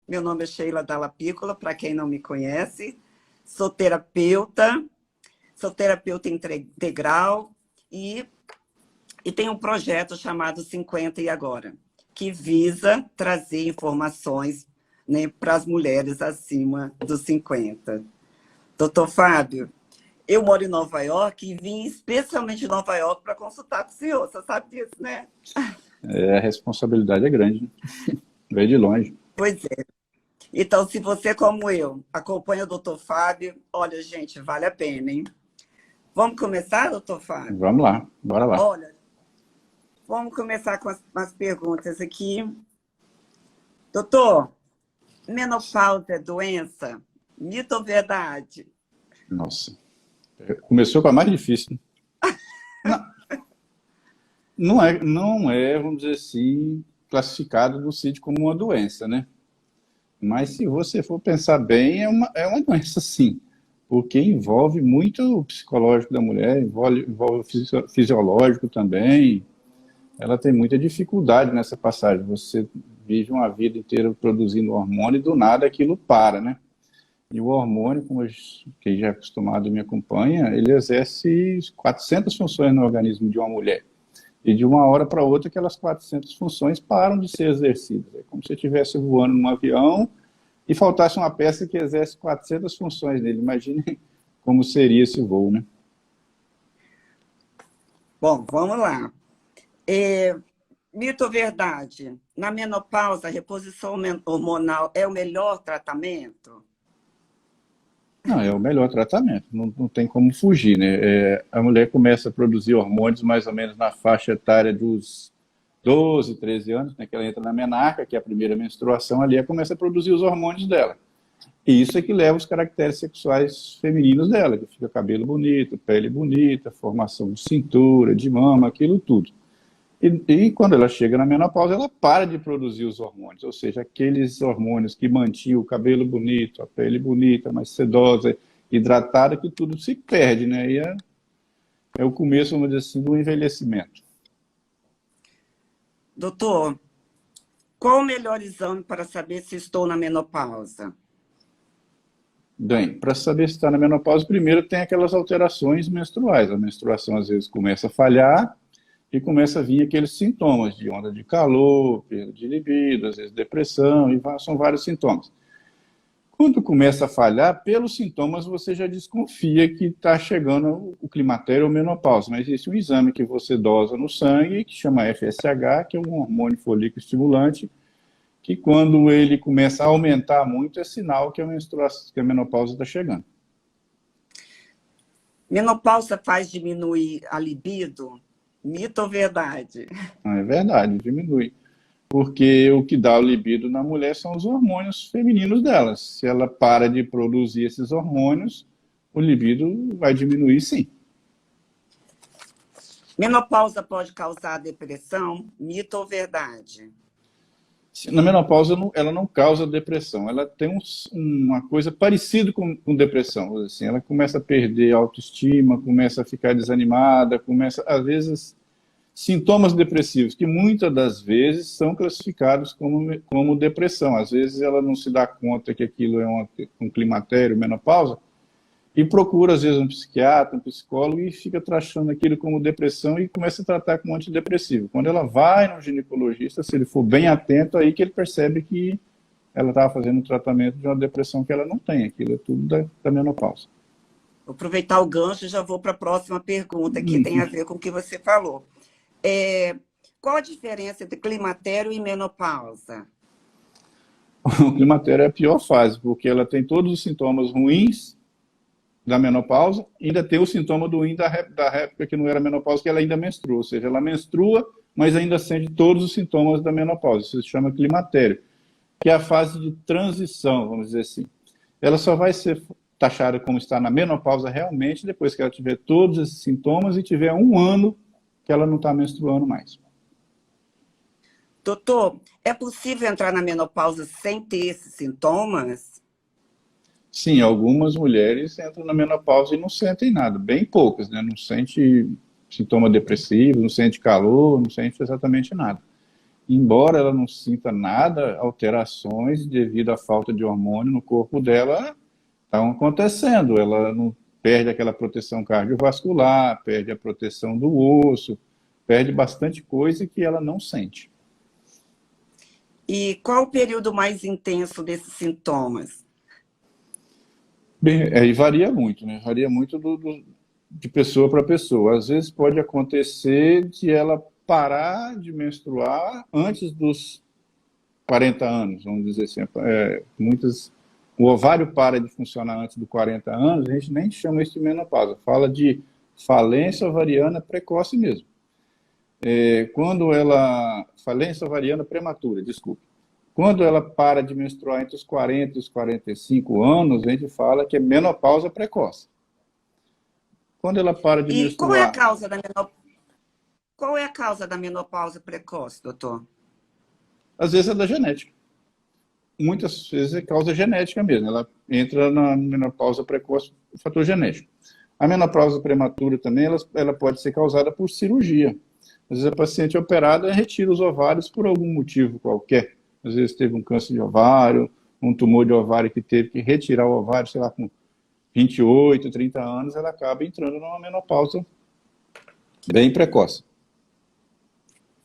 Meu nome é Sheila Dalla Piccola, para quem não me conhece. Sou terapeuta integral e, e tenho um projeto chamado 50 e Agora, que visa trazer informações, né, para as mulheres acima dos 50. Doutor Fábio, eu moro em Nova York e vim especialmente de Nova York para consultar com o senhor. Você sabe disso, né? A responsabilidade é grande, né? Veio de longe. Pois é. Então, se você, como eu, acompanha o doutor Fábio, olha, gente, vale a pena, hein? Vamos começar, doutor Fábio? Vamos lá, bora lá. Olha, vamos começar com as perguntas aqui. Doutor, menopausa é doença? Mito ou verdade? Nossa, começou com a mais difícil. Não, não é, vamos dizer assim, classificado no CID como uma doença, né? Mas se você for pensar bem, é uma doença sim, porque envolve muito o psicológico da mulher, envolve o fisiológico também. Ela tem muita dificuldade nessa passagem. Você vive uma vida inteira produzindo hormônio e do nada aquilo para, né? E o hormônio, quem já é acostumado e me acompanha, ele exerce 400 funções no organismo de uma mulher. E de uma hora para outra, aquelas 400 funções param de ser exercidas. É como se eu estivesse voando num avião e faltasse uma peça que exerce 400 funções nele. Imagine como seria esse voo, né? Bom, vamos lá. Mito ou verdade? Na menopausa, a reposição hormonal é o melhor tratamento? Não, é o melhor tratamento, não tem como fugir, né? A mulher começa a produzir hormônios mais ou menos na faixa etária dos 12, 13 anos, né, que ela entra na menarca, que é a primeira menstruação, ali ela começa a produzir os hormônios dela. E isso é que leva os caracteres sexuais femininos dela, que fica cabelo bonito, pele bonita, formação de cintura, de mama, aquilo tudo. E quando ela chega na menopausa, ela para de produzir os hormônios, ou seja, aqueles hormônios que mantinham o cabelo bonito, a pele bonita, mais sedosa, hidratada, que tudo se perde, né? E é o começo, vamos dizer assim, do envelhecimento. Doutor, qual o melhor exame para saber se estou na menopausa? Bem, para saber se está na menopausa, primeiro tem aquelas alterações menstruais. A menstruação às vezes começa a falhar e começa a vir aqueles sintomas de onda de calor, perda de libido, às vezes depressão, e são vários sintomas. Quando começa a falhar, pelos sintomas você já desconfia que está chegando o climatério ou menopausa, mas existe um exame que você dosa no sangue, que chama FSH, que é um hormônio folículo estimulante, que quando ele começa a aumentar muito, é sinal que a menopausa está chegando. Menopausa faz diminuir a libido? Mito ou verdade? É verdade, diminui. Porque o que dá o libido na mulher são os hormônios femininos dela. Se ela para de produzir esses hormônios, o libido vai diminuir sim. Menopausa pode causar depressão? Mito ou verdade? Na menopausa, ela não causa depressão. Ela tem uma coisa parecida com depressão. Assim, ela começa a perder a autoestima, começa a ficar desanimada, às vezes, sintomas depressivos, que muitas das vezes são classificados como depressão. Às vezes ela não se dá conta que aquilo é um climatério, menopausa, e procura, às vezes, um psiquiatra, um psicólogo, e fica tratando aquilo como depressão e começa a tratar como antidepressivo. Quando ela vai no ginecologista, se ele for bem atento, aí que ele percebe que ela estava fazendo um tratamento de uma depressão que ela não tem. Aquilo é tudo da menopausa. Vou aproveitar o gancho e já vou para a próxima pergunta, que tem a ver com o que você falou. Qual a diferença entre climatério e menopausa? O climatério é a pior fase, porque ela tem todos os sintomas ruins da menopausa, ainda tem o sintoma do ruim da época que não era menopausa, que ela ainda menstrua, ou seja, ela menstrua, mas ainda sente todos os sintomas da menopausa. Isso se chama climatério, que é a fase de transição, vamos dizer assim. Ela só vai ser taxada como está na menopausa realmente depois que ela tiver todos esses sintomas e tiver 1 ano que ela não está menstruando mais. Doutor, é possível entrar na menopausa sem ter esses sintomas? Sim, algumas mulheres entram na menopausa e não sentem nada, bem poucas, né? Não sente sintoma depressivo, não sente calor, não sente exatamente nada. embora ela não sinta nada, alterações devido à falta de hormônio no corpo dela estão acontecendo. Ela não perde aquela proteção cardiovascular, perde a proteção do osso, perde bastante coisa que ela não sente. E qual o período mais intenso desses sintomas? Bem, aí varia muito, né? Varia muito de pessoa para pessoa. Às vezes pode acontecer de ela parar de menstruar antes dos 40 anos, vamos dizer assim. O ovário para de funcionar antes dos 40 anos, a gente nem chama isso de menopausa, fala de falência ovariana precoce mesmo. Falência ovariana prematura, desculpe. Quando ela para de menstruar entre os 40 e os 45 anos, a gente fala que é menopausa precoce. Quando ela para de E qual é a menstruar... causa da Qual é a causa da menopausa precoce, doutor? Às vezes é da genética. Muitas vezes é causa genética mesmo. Ela entra na menopausa precoce, fator genético. A menopausa prematura também, ela pode ser causada por cirurgia. Às vezes a paciente é operada e retira os ovários por algum motivo qualquer. Às vezes teve um câncer de ovário, um tumor de ovário que teve que retirar o ovário, sei lá, com 28, 30 anos, ela acaba entrando numa menopausa bem precoce.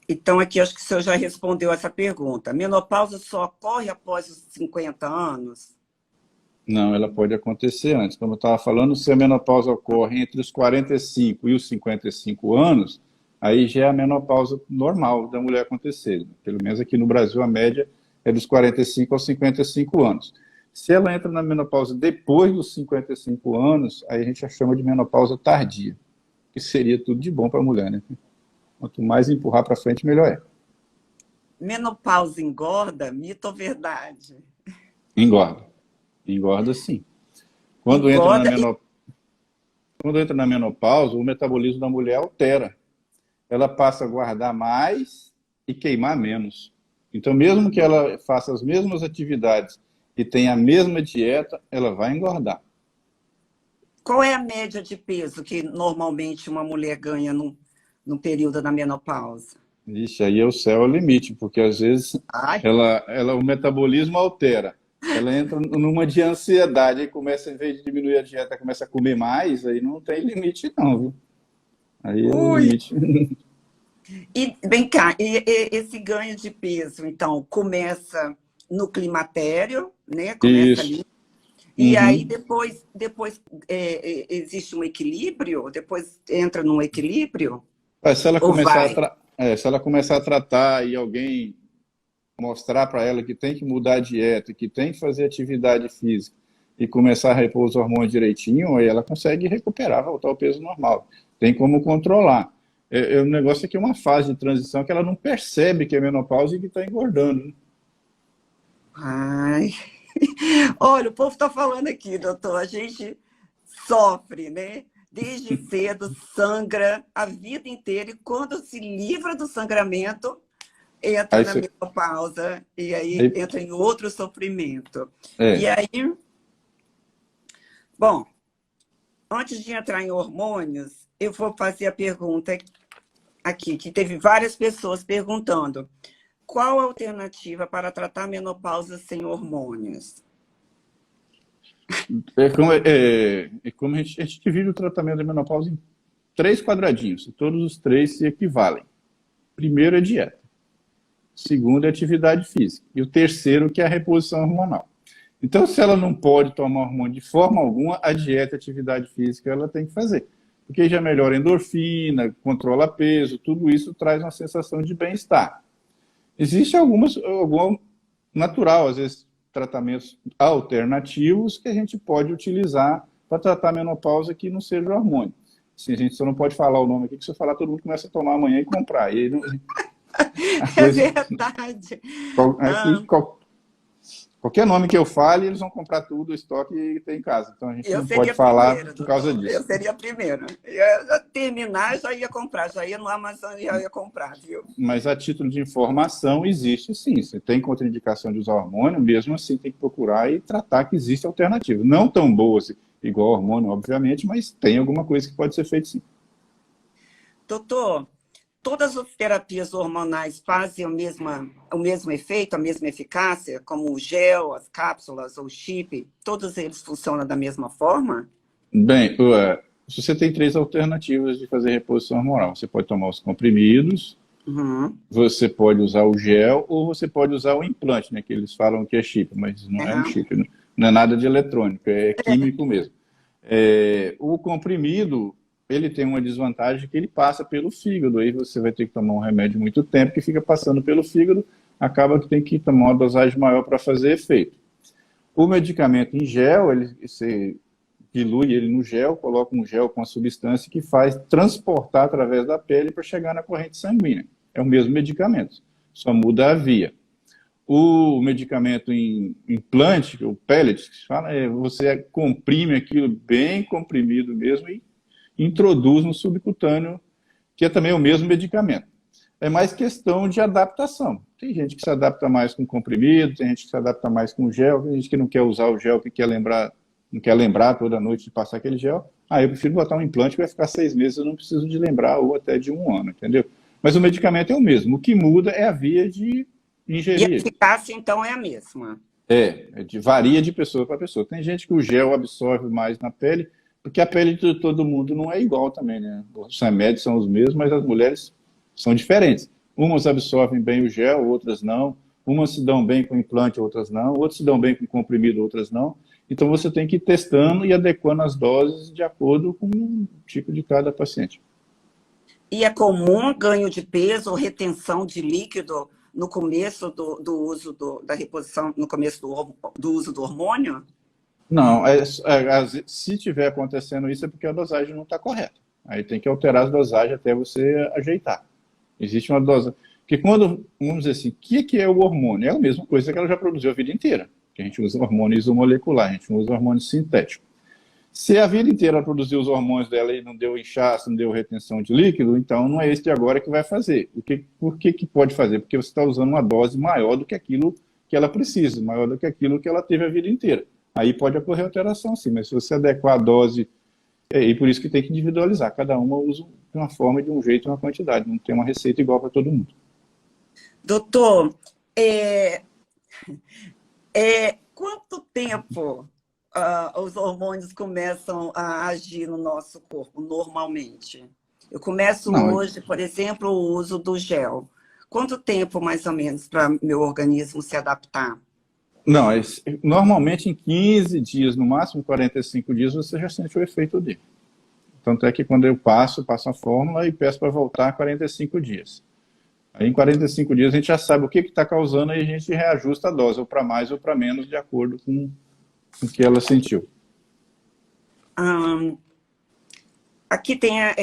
Então, aqui acho que o senhor já respondeu essa pergunta. A menopausa só ocorre após os 50 anos? Não, ela pode acontecer antes. Como eu estava falando, se a menopausa ocorre entre os 45 e os 55 anos, aí já é a menopausa normal da mulher acontecer. Pelo menos aqui no Brasil, a média é dos 45 aos 55 anos. Se ela entra na menopausa depois dos 55 anos, aí a gente já chama de menopausa tardia, que seria tudo de bom para a mulher, né? Quanto mais empurrar para frente, melhor é. Menopausa engorda? Mito ou verdade? Engorda. Engorda, sim. Quando Engorda entra na menopausa, o metabolismo da mulher altera. Ela passa a guardar mais e queimar menos. Então, mesmo que ela faça as mesmas atividades e tenha a mesma dieta, ela vai engordar. Qual é a média de peso que normalmente uma mulher ganha no período da menopausa? Ixi, aí é o céu é o limite, porque às vezes Ai, o metabolismo altera. Ela entra numa de ansiedade, aí começa, em vez de diminuir a dieta, começa a comer mais, aí não tem limite não, viu? Aí é o ui! limite. E vem cá, esse ganho de peso, então, começa no climatério, né? Começa Isso. ali. E aí Uhum. depois existe um equilíbrio? Depois entra num equilíbrio? Mas Ou vai? se ela começar a tratar e alguém mostrar para ela que tem que mudar a dieta, que tem que fazer atividade física e começar a repor os hormônios direitinho, aí ela consegue recuperar, voltar ao peso normal. Tem como controlar. O negócio é que é uma fase de transição que ela não percebe que é menopausa e que está engordando, né? Ai. Olha, o povo está falando aqui, doutor, a gente sofre, né? Desde cedo, sangra a vida inteira, e quando se livra do sangramento, entra Aí na você, menopausa, e aí aí, entra em outro sofrimento. E é, aí, bom, antes de entrar em hormônios, eu vou fazer a pergunta aqui, que teve várias pessoas perguntando. Qual a alternativa para tratar a menopausa sem hormônios? como a gente divide o tratamento da menopausa em 3 quadradinhos, e todos os 3 se equivalem. Primeiro é dieta. Segundo é atividade física. E o terceiro que é a reposição hormonal. Então, se ela não pode tomar hormônio de forma alguma, a dieta e a atividade física ela tem que fazer. Porque já melhora a endorfina, controla peso, tudo isso traz uma sensação de bem-estar. Existe algum natural, às vezes, tratamentos alternativos que a gente pode utilizar para tratar a menopausa que não seja hormônio. Assim, a gente só não pode falar o nome aqui, que se eu falar, todo mundo começa a tomar amanhã e comprar. E aí a É coisa, verdade. aqui, Ah, qualquer nome que eu fale, eles vão comprar tudo, o estoque e tem em casa. Então a gente eu não seria pode a falar primeira, por causa doutor. Eu disso. seria a primeira. Eu ia terminar, já ia comprar. Já ia no Amazon e já ia comprar, viu? Mas a título de informação, existe sim. Você tem contraindicação de usar hormônio, mesmo assim tem que procurar e tratar que existe alternativa. Não tão boas igual hormônio, obviamente, mas tem alguma coisa que pode ser feita sim. Doutor, todas as terapias hormonais fazem o mesmo efeito, a mesma eficácia, como o gel, as cápsulas ou o chip? Todos eles funcionam da mesma forma? Bem, você tem três alternativas de fazer reposição hormonal. Você pode tomar os comprimidos, Uhum. você pode usar o gel ou você pode usar o implante, né? Que eles falam que é chip, mas não é um Uhum. chip, não é nada de eletrônico, é químico mesmo. O comprimido, ele tem uma desvantagem que ele passa pelo fígado, aí você vai ter que tomar um remédio muito tempo que fica passando pelo fígado, acaba que tem que tomar uma dosagem maior para fazer efeito. O medicamento em gel, você dilui ele no gel, coloca um gel com a substância que faz transportar através da pele para chegar na corrente sanguínea. É o mesmo medicamento, só muda a via. O medicamento em implante, o pellet, que se fala, você comprime aquilo bem comprimido mesmo e introduz no subcutâneo, que é também o mesmo medicamento. É mais questão de adaptação. Tem gente que se adapta mais com comprimido, tem gente que se adapta mais com gel, tem gente que não quer usar o gel, que quer lembrar, não quer lembrar toda noite de passar aquele gel. Eu prefiro botar um implante que vai ficar 6 meses, eu não preciso de lembrar, ou até de 1 ano, entendeu? Mas o medicamento é o mesmo. O que muda é a via de E a ingerir ele. eficácia, então, é a mesma? Varia de pessoa para pessoa. Tem gente que o gel absorve mais na pele, porque a pele de todo mundo não é igual também, né? Os remédios são os mesmos, mas as mulheres são diferentes. Umas absorvem bem o gel, outras não. Umas se dão bem com implante, outras não. Outras se dão bem com comprimido, outras não. Então você tem que ir testando e adequando as doses de acordo com o tipo de cada paciente. E é comum ganho de peso ou retenção de líquido no começo do uso da reposição, no começo do uso do hormônio? Não, se tiver acontecendo isso é porque a dosagem não está correta. Aí tem que alterar as dosagens até você ajeitar. Existe uma dose. Porque quando, vamos dizer assim, o que é o hormônio? É a mesma coisa que ela já produziu a vida inteira. Que a gente usa hormônio isomolecular, a gente não usa hormônio sintético. Se a vida inteira ela produziu os hormônios dela e não deu inchaço, não deu retenção de líquido, então não é esse de agora que vai fazer. Por que pode fazer? Porque você está usando uma dose maior do que aquilo que ela precisa, maior do que aquilo que ela teve a vida inteira. Aí pode ocorrer alteração, sim, mas se você adequar a dose, e por isso que tem que individualizar. Cada uma usa de uma forma, de um jeito, uma quantidade. Não tem uma receita igual para todo mundo. Doutor, quanto tempo os hormônios começam a agir no nosso corpo, normalmente? Eu começo Não, hoje, por exemplo, o uso do gel. Quanto tempo, mais ou menos, para meu organismo se adaptar? não, normalmente em 15 dias, no máximo 45 dias, você já sente o efeito dele. Tanto é que quando eu passo a fórmula e peço para voltar 45 dias. Aí em 45 dias a gente já sabe o que está causando e a gente reajusta a dose, ou para mais ou para menos, de acordo com o que ela sentiu. Aqui tem a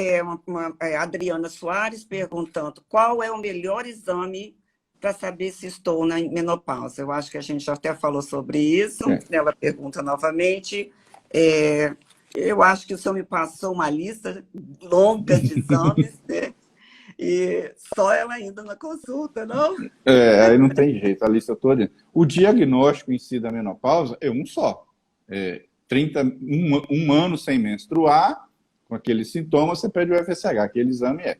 Adriana Soares perguntando qual é o melhor exame para saber se estou na menopausa. Eu acho que a gente já até falou sobre isso. Ela pergunta novamente. Eu acho que o senhor me passou uma lista longa de exames, né? E só ela ainda na consulta, não? Aí não tem jeito, a lista toda. O diagnóstico em si da menopausa é um só. 1 ano sem menstruar, com aqueles sintomas, você pede o FSH, aquele exame é.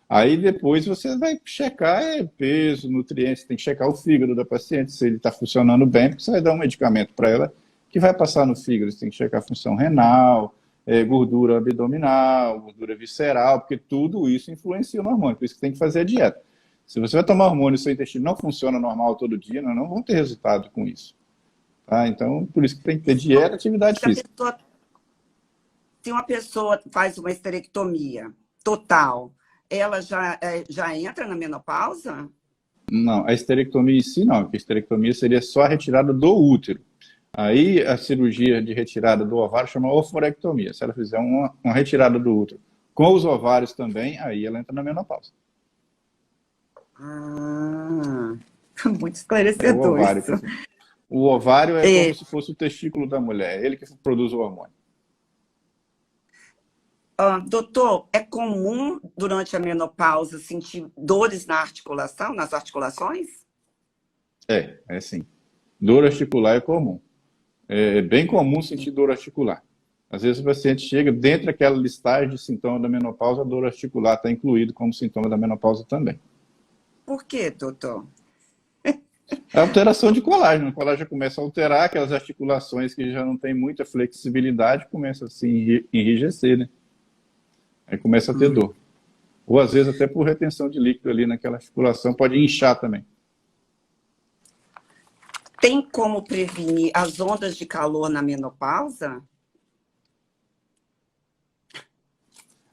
Aí depois você vai checar peso, nutrientes, tem que checar o fígado da paciente, se ele está funcionando bem, porque você vai dar um medicamento para ela que vai passar no fígado, você tem que checar a função renal, gordura abdominal, gordura visceral, porque tudo isso influencia no hormônio, por isso que tem que fazer a dieta. Se você vai tomar hormônio e seu intestino não funciona normal todo dia, não vão ter resultado com isso. Tá? Então, por isso que tem que ter dieta e atividade física. Se uma pessoa faz uma esterectomia total, ela já entra na menopausa? Não, a esterectomia em si não, porque a esterectomia seria só a retirada do útero. Aí a cirurgia de retirada do ovário chama oforectomia. Se ela fizer uma retirada do útero com os ovários também, aí ela entra na menopausa. Muito esclarecedor isso. O ovário é como se fosse o testículo da mulher, ele que produz o hormônio. Doutor, é comum durante a menopausa sentir dores na articulação, nas articulações? Sim. Dor articular é comum. É bem comum sentir dor articular. Às vezes o paciente chega dentro daquela listagem de sintomas da menopausa, a dor articular está incluído como sintoma da menopausa também. Por quê, doutor? A alteração de colágeno. O colágeno começa a alterar, aquelas articulações que já não têm muita flexibilidade, começam a se enrijecer, né? Aí começa a ter dor. Ou às vezes até por retenção de líquido ali naquela articulação, pode inchar também. Tem como prevenir as ondas de calor na menopausa?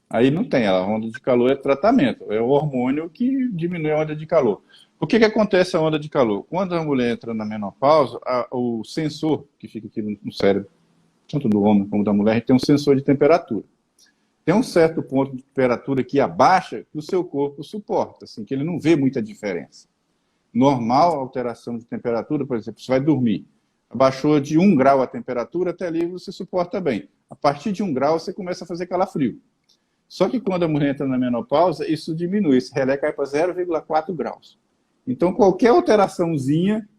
Aí não tem, a onda de calor é tratamento, é o hormônio que diminui a onda de calor. O que acontece a onda de calor? Quando a mulher entra na menopausa, o sensor que fica aqui no cérebro, tanto do homem como da mulher, tem um sensor de temperatura. Tem um certo ponto de temperatura que abaixa que o seu corpo suporta, assim, que ele não vê muita diferença. Normal, a alteração de temperatura, por exemplo, você vai dormir. Abaixou de 1 grau a temperatura, até ali você suporta bem. A partir de 1 grau, você começa a fazer calafrio. Só que quando a mulher entra na menopausa, isso diminui, esse relé cai para 0,4 graus. Então, qualquer alteraçãozinha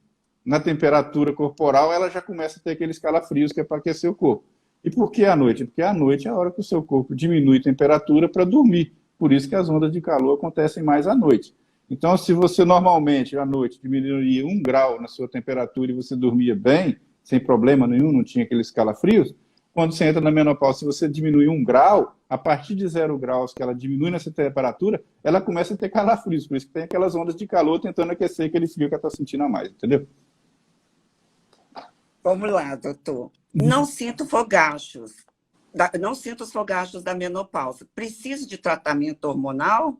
na temperatura corporal, ela já começa a ter aqueles calafrios que é para aquecer o corpo. E por que à noite? Porque à noite é a hora que o seu corpo diminui a temperatura para dormir. Por isso que as ondas de calor acontecem mais à noite. Então, se você normalmente, à noite, diminuía 1 grau na sua temperatura e você dormia bem, sem problema nenhum, não tinha aqueles calafrios, quando você entra na menopausa, se você diminui 1 grau, a partir de 0 graus que ela diminui nessa temperatura, ela começa a ter calafrios. Por isso que tem aquelas ondas de calor tentando aquecer aquele frio que ela está sentindo a mais, entendeu? Vamos lá, doutor. Não sinto fogachos. Não sinto os fogachos da menopausa. Preciso de tratamento hormonal?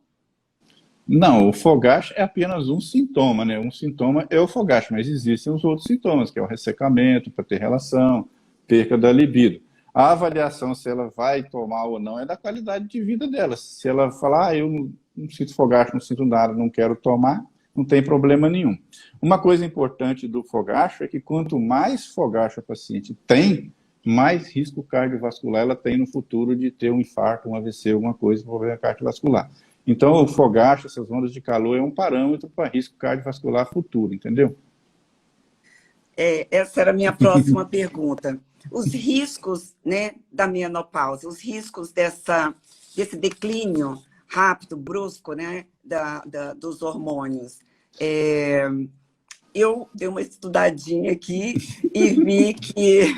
Não, o fogacho é apenas um sintoma, né? Um sintoma é o fogacho, mas existem os outros sintomas, que é o ressecamento, para ter relação, perca da libido. A avaliação se ela vai tomar ou não é da qualidade de vida dela. Se ela falar, eu não sinto fogacho, não sinto nada, não quero tomar, não tem problema nenhum. Uma coisa importante do fogacho é que quanto mais fogacho a paciente tem, mais risco cardiovascular ela tem no futuro de ter um infarto, um AVC, alguma coisa, um problema cardiovascular. Então, o fogacho, essas ondas de calor, é um parâmetro para risco cardiovascular futuro, entendeu? Essa era a minha próxima pergunta. Os riscos, né, da menopausa, os riscos desse declínio rápido, brusco, né, dos hormônios. Eu dei uma estudadinha aqui e vi que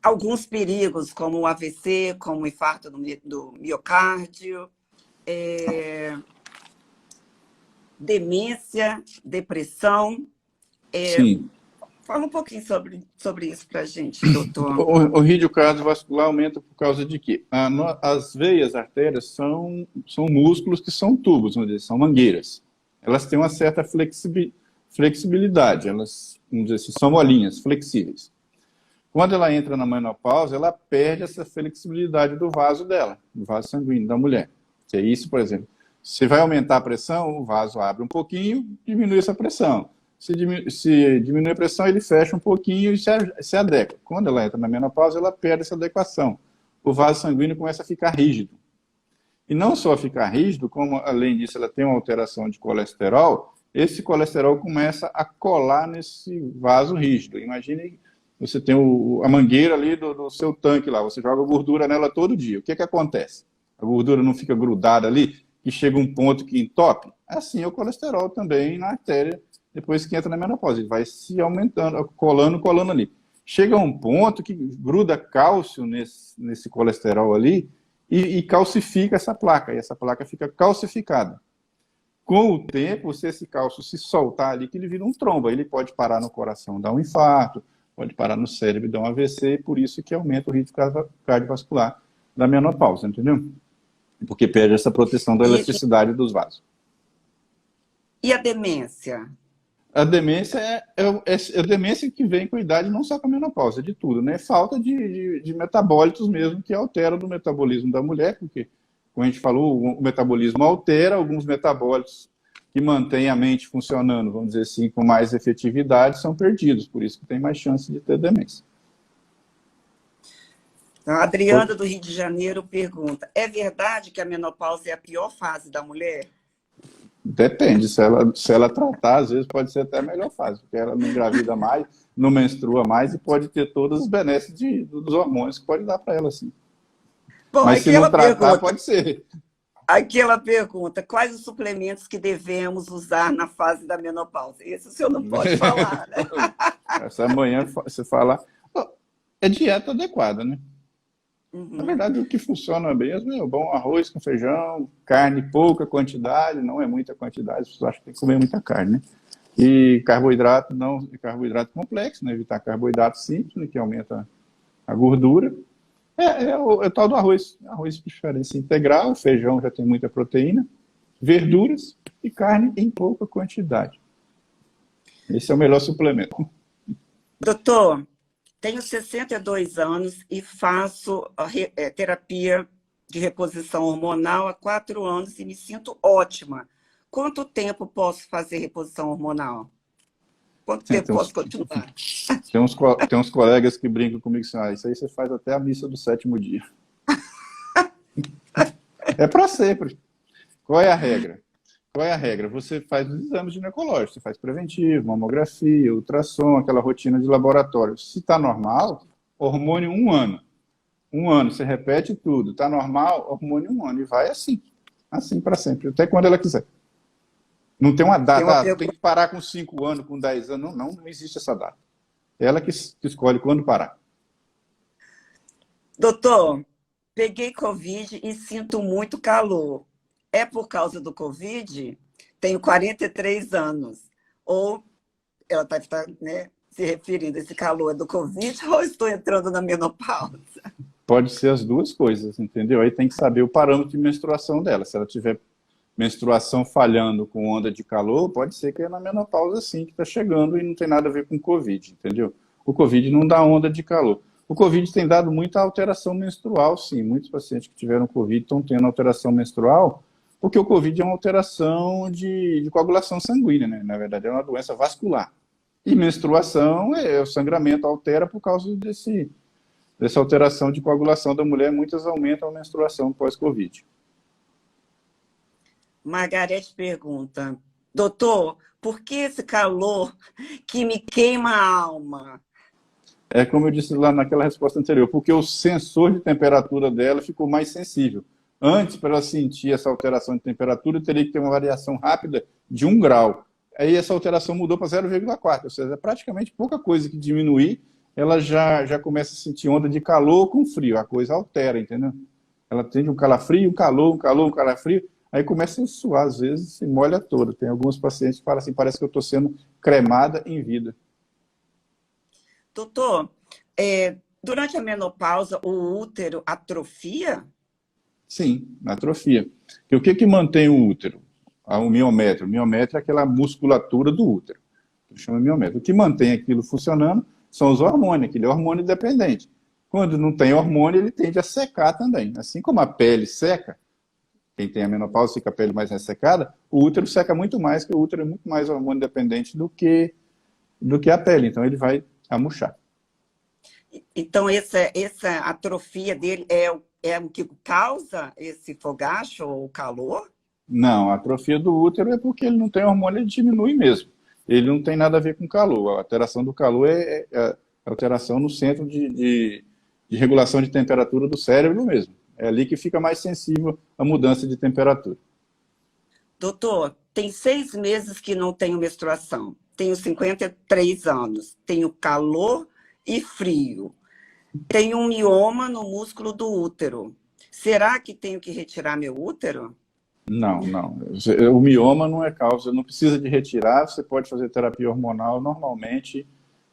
alguns perigos, como o AVC, como o infarto do miocárdio, demência, depressão. Sim. Fala um pouquinho sobre isso para a gente, doutor. O risco cardiovascular aumenta por causa de quê? As veias, artérias, são músculos que são tubos, vamos dizer, são mangueiras. Elas têm uma certa flexibilidade, elas, vamos dizer assim, são molinhas, flexíveis. Quando ela entra na menopausa, ela perde essa flexibilidade do vaso dela, do vaso sanguíneo da mulher. Que é isso, por exemplo, se vai aumentar a pressão, o vaso abre um pouquinho, diminui essa pressão. Se diminui a pressão, ele fecha um pouquinho e se adequa. Quando ela entra na menopausa, ela perde essa adequação. O vaso sanguíneo começa a ficar rígido. E não só ficar rígido, como, além disso, ela tem uma alteração de colesterol, esse colesterol começa a colar nesse vaso rígido. Imagine, você tem a mangueira ali do seu tanque lá, você joga gordura nela todo dia. O que acontece? A gordura não fica grudada ali, que chega um ponto que entope? Assim é o colesterol também na artéria, depois que entra na menopausa. Ele vai se aumentando, colando ali. Chega a um ponto que gruda cálcio nesse colesterol ali e calcifica essa placa. E essa placa fica calcificada. Com o tempo, se esse cálcio se soltar ali, que ele vira um trombo. Ele pode parar no coração, dar um infarto, pode parar no cérebro e dar um AVC, e por isso que aumenta o risco cardiovascular da menopausa, entendeu? Porque perde essa proteção da elasticidade dos vasos. E a demência? A demência é a demência que vem com a idade, não só com a menopausa, de tudo, né? Falta de metabólitos mesmo, que altera o metabolismo da mulher, porque, como a gente falou, o metabolismo altera alguns metabólitos que mantêm a mente funcionando, vamos dizer assim, com mais efetividade, são perdidos, por isso que tem mais chance de ter demência. A Adriana, do Rio de Janeiro, pergunta: é verdade que a menopausa é a pior fase da mulher? Depende, se ela tratar, às vezes pode ser até a melhor fase, porque ela não engravida mais, não menstrua mais e pode ter todos os benesses dos hormônios que pode dar para ela, sim. Bom, Mas se não tratar, pode ser. aquela pergunta, quais os suplementos que devemos usar na fase da menopausa? Esse o senhor não pode falar, né? Essa manhã você fala, é dieta adequada, né? Na Uhum. verdade, o que funciona mesmo é o bom arroz com feijão, carne, pouca quantidade, não é muita quantidade, as pessoas acham que tem que comer muita carne, né? E carboidrato, não, carboidrato complexo, né? Evitar carboidrato simples, né? Que aumenta a gordura. É o tal do arroz, arroz de preferência integral, feijão já tem muita proteína, verduras e carne em pouca quantidade. Esse é o melhor suplemento. Doutor, tenho 62 anos e faço terapia de reposição hormonal há 4 anos e me sinto ótima. Quanto tempo posso fazer reposição hormonal? Quanto tempo Tem posso uns, continuar? tem uns colegas que brincam comigo assim, isso aí você faz até a missa do 7º dia. É para sempre. Qual é a regra? Qual é a regra? Você faz os exames ginecológicos, você faz preventivo, mamografia, ultrassom, aquela rotina de laboratório. Se está normal, hormônio 1 ano. 1 ano, você repete tudo. Está normal, hormônio 1 ano. E vai assim. Assim para sempre, até quando ela quiser. Não tem uma Tem uma data, tem pergunta. que parar com 5 anos, com 10 anos. Não existe essa data. Ela que escolhe quando parar. Doutor, peguei Covid e sinto muito calor. É por causa do Covid? Tenho 43 anos. Ou ela está, né, se referindo a esse calor do Covid ou estou entrando na menopausa? Pode ser as duas coisas, entendeu? Aí tem que saber o parâmetro de menstruação dela. Se ela tiver menstruação falhando com onda de calor, pode ser que é na menopausa sim, que está chegando e não tem nada a ver com Covid, entendeu? O Covid não dá onda de calor. O Covid tem dado muita alteração menstrual, sim. Muitos pacientes que tiveram Covid estão tendo alteração menstrual, porque o Covid é uma alteração de coagulação sanguínea, né? Na verdade, é uma doença vascular. E menstruação, o sangramento altera por causa dessa alteração de coagulação da mulher. Muitas aumentam a menstruação pós-Covid. Margarete pergunta, doutor, por que esse calor que me queima a alma? É como eu disse lá naquela resposta anterior, porque o sensor de temperatura dela ficou mais sensível. Antes, para ela sentir essa alteração de temperatura, teria que ter uma variação rápida de 1 grau. Aí essa alteração mudou para 0,4, ou seja, é praticamente pouca coisa que diminuir, ela já começa a sentir onda de calor com frio, a coisa altera, entendeu? Ela tem um calafrio, um calor, um calor, um calafrio, aí começa a suar, às vezes se molha toda. Tem alguns pacientes que falam assim, parece que eu estou sendo cremada em vida. Doutor, durante a menopausa, o útero atrofia? Sim, atrofia. E o que mantém o útero? O miométrio. O miométrio é aquela musculatura do útero. Chama miométrio. O que mantém aquilo funcionando são os hormônios, aquele hormônio dependente. Quando não tem hormônio, ele tende a secar também. Assim como a pele seca, quem tem a menopausa fica a pele mais ressecada, o útero seca muito mais, que o útero é muito mais hormônio dependente do que a pele. Então ele vai a murchar. Então, essa atrofia dele é o que causa esse fogacho ou calor? Não, a atrofia do útero é porque ele não tem hormônio, ele diminui mesmo. Ele não tem nada a ver com calor. A alteração do calor é alteração no centro de regulação de temperatura do cérebro mesmo. É ali que fica mais sensível à mudança de temperatura. Doutor, tem 6 meses que não tenho menstruação. Tenho 53 anos. Tenho calor e frio. Tenho um mioma no músculo do útero. Será que tenho que retirar meu útero? Não, não. O mioma não é causa, não precisa de retirar, você pode fazer terapia hormonal normalmente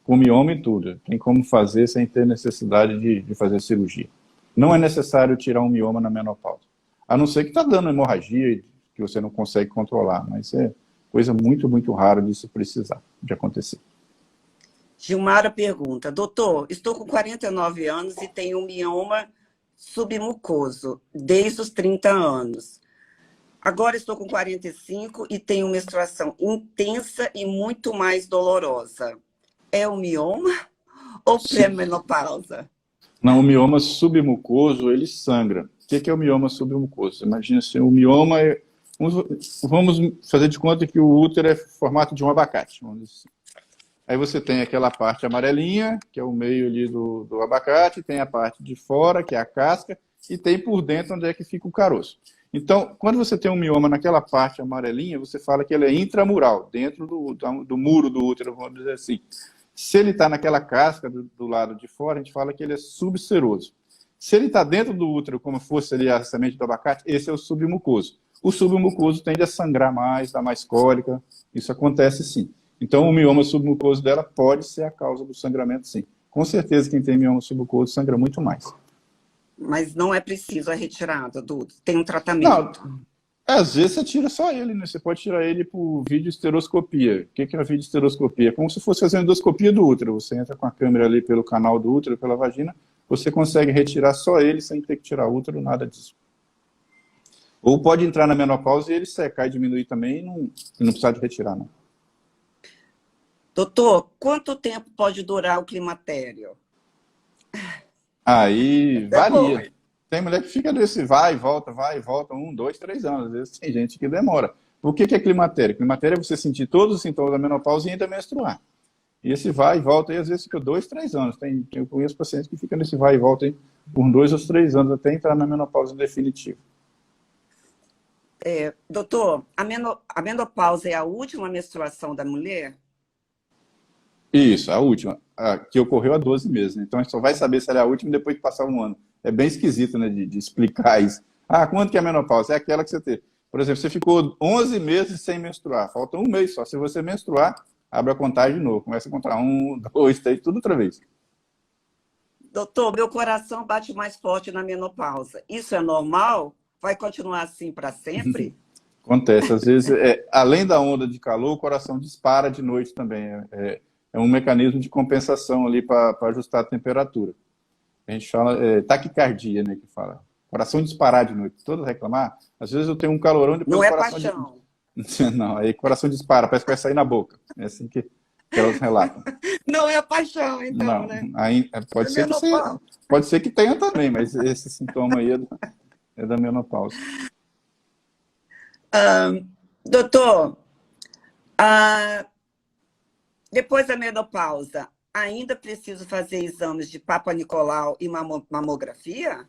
com mioma e tudo. Tem como fazer sem ter necessidade de fazer cirurgia. Não é necessário tirar um mioma na menopausa. A não ser que está dando hemorragia que você não consegue controlar, mas é coisa muito, muito rara disso precisar, de acontecer. Gilmara pergunta, doutor, estou com 49 anos e tenho um mioma submucoso desde os 30 anos. Agora estou com 45 e tenho menstruação intensa e muito mais dolorosa. É o mioma ou pré-menopausa? Não, o mioma submucoso, ele sangra. O que é o mioma submucoso? Imagina assim, o mioma Vamos fazer de conta que o útero é formato de um abacate. Vamos dizer assim. Aí você tem aquela parte amarelinha, que é o meio ali do abacate, tem a parte de fora, que é a casca, e tem por dentro onde é que fica o caroço. Então, quando você tem um mioma naquela parte amarelinha, você fala que ele é intramural, dentro do muro do útero, vamos dizer assim. Se ele está naquela casca do lado de fora, a gente fala que ele é subseroso. Se ele está dentro do útero, como fosse ali a semente do abacate, esse é o submucoso. O submucoso tende a sangrar mais, dar mais cólica, isso acontece sim. Então, o mioma submucoso dela pode ser a causa do sangramento, sim. Com certeza, quem tem mioma submucoso sangra muito mais. Mas não é preciso a retirada, tem um tratamento. Não, às vezes você tira só ele, né? Você pode tirar ele por videoesteroscopia. O que é a videoesteroscopia? É como se fosse fazer uma endoscopia do útero. Você entra com a câmera ali pelo canal do útero, pela vagina, você consegue retirar só ele sem ter que tirar útero, nada disso. Ou pode entrar na menopausa e ele secar e diminuir também e não precisar de retirar, não. Doutor, quanto tempo pode durar o climatério? Aí varia. Bom. Tem mulher que fica desse vai e volta, 1, 2, 3 anos. Às vezes tem gente que demora. Por que é climatério? Climatério é você sentir todos os sintomas da menopausa e ainda menstruar. E esse vai e volta aí, às vezes fica 2, 3 anos. Eu conheço pacientes que ficam nesse vai e volta aí por 2 ou 3 anos até entrar na menopausa definitiva. Doutor, a menopausa é a última menstruação da mulher? Isso, a última, que ocorreu há 12 meses. Né? Então a gente só vai saber se ela é a última depois de passar um ano. É bem esquisito, né, de explicar isso. Quanto que é a menopausa? É aquela que você teve. Por exemplo, você ficou 11 meses sem menstruar, falta um mês só. Se você menstruar, abre a contagem de novo. Começa a contar 1, 2, 3, tudo outra vez. Doutor, meu coração bate mais forte na menopausa. Isso é normal? Vai continuar assim para sempre? Acontece. Às vezes, além da onda de calor, o coração dispara de noite também. É um mecanismo de compensação ali para ajustar a temperatura. A gente fala taquicardia, né, que fala. Coração disparar de noite. Todos reclamar. Às vezes eu tenho um calorão depois não o é coração... paixão. Não, aí o coração dispara, parece que vai sair na boca. É assim que elas relatam. Não é paixão, então, Não, né? aí, pode ser que tenha também, mas esse sintoma aí é da menopausa. Doutor, depois da menopausa, ainda preciso fazer exames de Papa Nicolau e mamografia?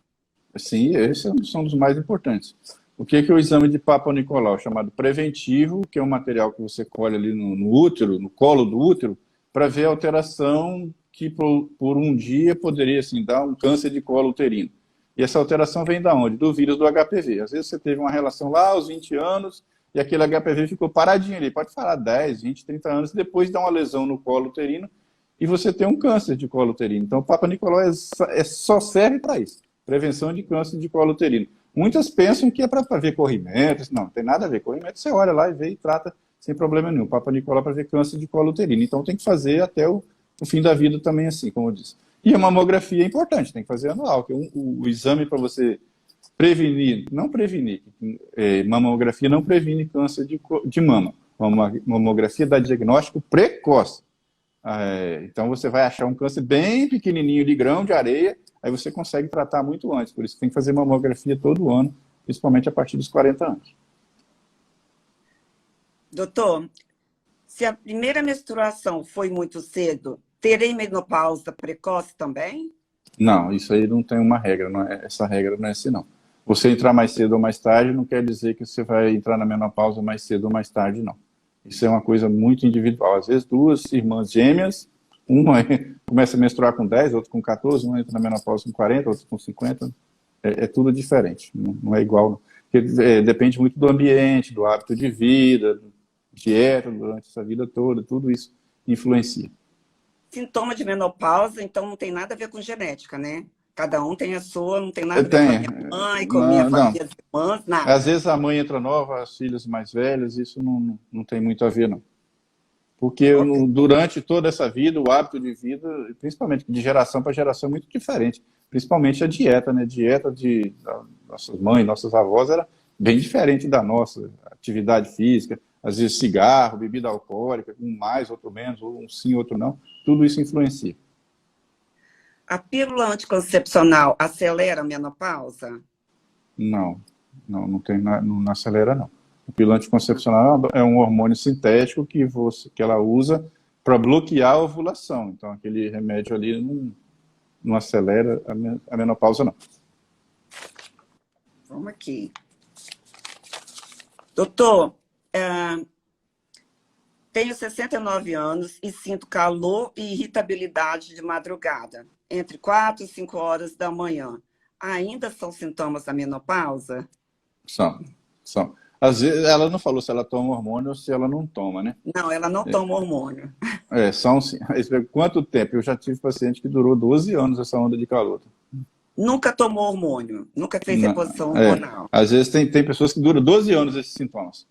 Sim, esses são dos mais importantes. O que é o exame de Papa Nicolau? Chamado preventivo, que é um material que você colhe ali no útero, no colo do útero, para ver a alteração que por um dia poderia assim, dar um câncer de colo uterino. E essa alteração vem da onde? Do vírus do HPV. Às vezes você teve uma relação lá aos 20 anos e aquele HPV ficou paradinho ali. Pode falar 10, 20, 30 anos, e depois dá uma lesão no colo uterino e você tem um câncer de colo uterino. Então o Papa Nicolau só serve para isso. Prevenção de câncer de colo uterino. Muitas pensam que é para ver corrimentos. Não tem nada a ver. Corrimento você olha lá e vê e trata sem problema nenhum. Papa Nicolau para ver câncer de colo uterino. Então tem que fazer até o fim da vida também assim, como eu disse. E a mamografia é importante, tem que fazer anual, que é o exame para você prevenir, não prevenir, mamografia não previne câncer de mama. Mamografia dá diagnóstico precoce. Então você vai achar um câncer bem pequenininho de grão de areia, aí você consegue tratar muito antes. Por isso tem que fazer mamografia todo ano, principalmente a partir dos 40 anos. Doutor, se a primeira menstruação foi muito cedo, terei menopausa precoce também? Não, isso aí não tem uma regra, essa regra não é assim, não. Você entrar mais cedo ou mais tarde não quer dizer que você vai entrar na menopausa mais cedo ou mais tarde, não. Isso é uma coisa muito individual. Às vezes, duas irmãs gêmeas, uma começa a menstruar com 10, outra com 14, uma entra na menopausa com 40, outra com 50. É tudo diferente, não é igual. Não. Porque, depende muito do ambiente, do hábito de vida, dieta durante essa vida toda, tudo isso influencia. Sintoma de menopausa, então não tem nada a ver com genética, né? Cada um tem a sua, não tem nada a ver com a minha mãe, com a minha família, as irmãs, nada. Às vezes a mãe entra nova, as filhas mais velhas, isso não tem muito a ver, não. Porque durante toda essa vida, o hábito de vida, principalmente de geração para geração, é muito diferente. Principalmente a dieta, né? A dieta de nossas mães, nossas avós era bem diferente da nossa. Atividade física, às vezes cigarro, bebida alcoólica, um mais, outro menos, ou um sim, outro não. Tudo isso influencia. A pílula anticoncepcional acelera a menopausa? Não acelera, não. A pílula anticoncepcional é um hormônio sintético que ela usa para bloquear a ovulação. Então, aquele remédio ali não acelera a menopausa, não. Vamos aqui. Doutor, tenho 69 anos e sinto calor e irritabilidade de madrugada, entre 4 e 5 horas da manhã. Ainda são sintomas da menopausa? São. Às vezes, ela não falou se ela toma hormônio ou se ela não toma, né? Não, ela não toma hormônio. São sim. Quanto tempo? Eu já tive paciente que durou 12 anos essa onda de calor. Nunca tomou hormônio, nunca fez Não, reposição hormonal. às vezes tem pessoas que duram 12 anos esses sintomas.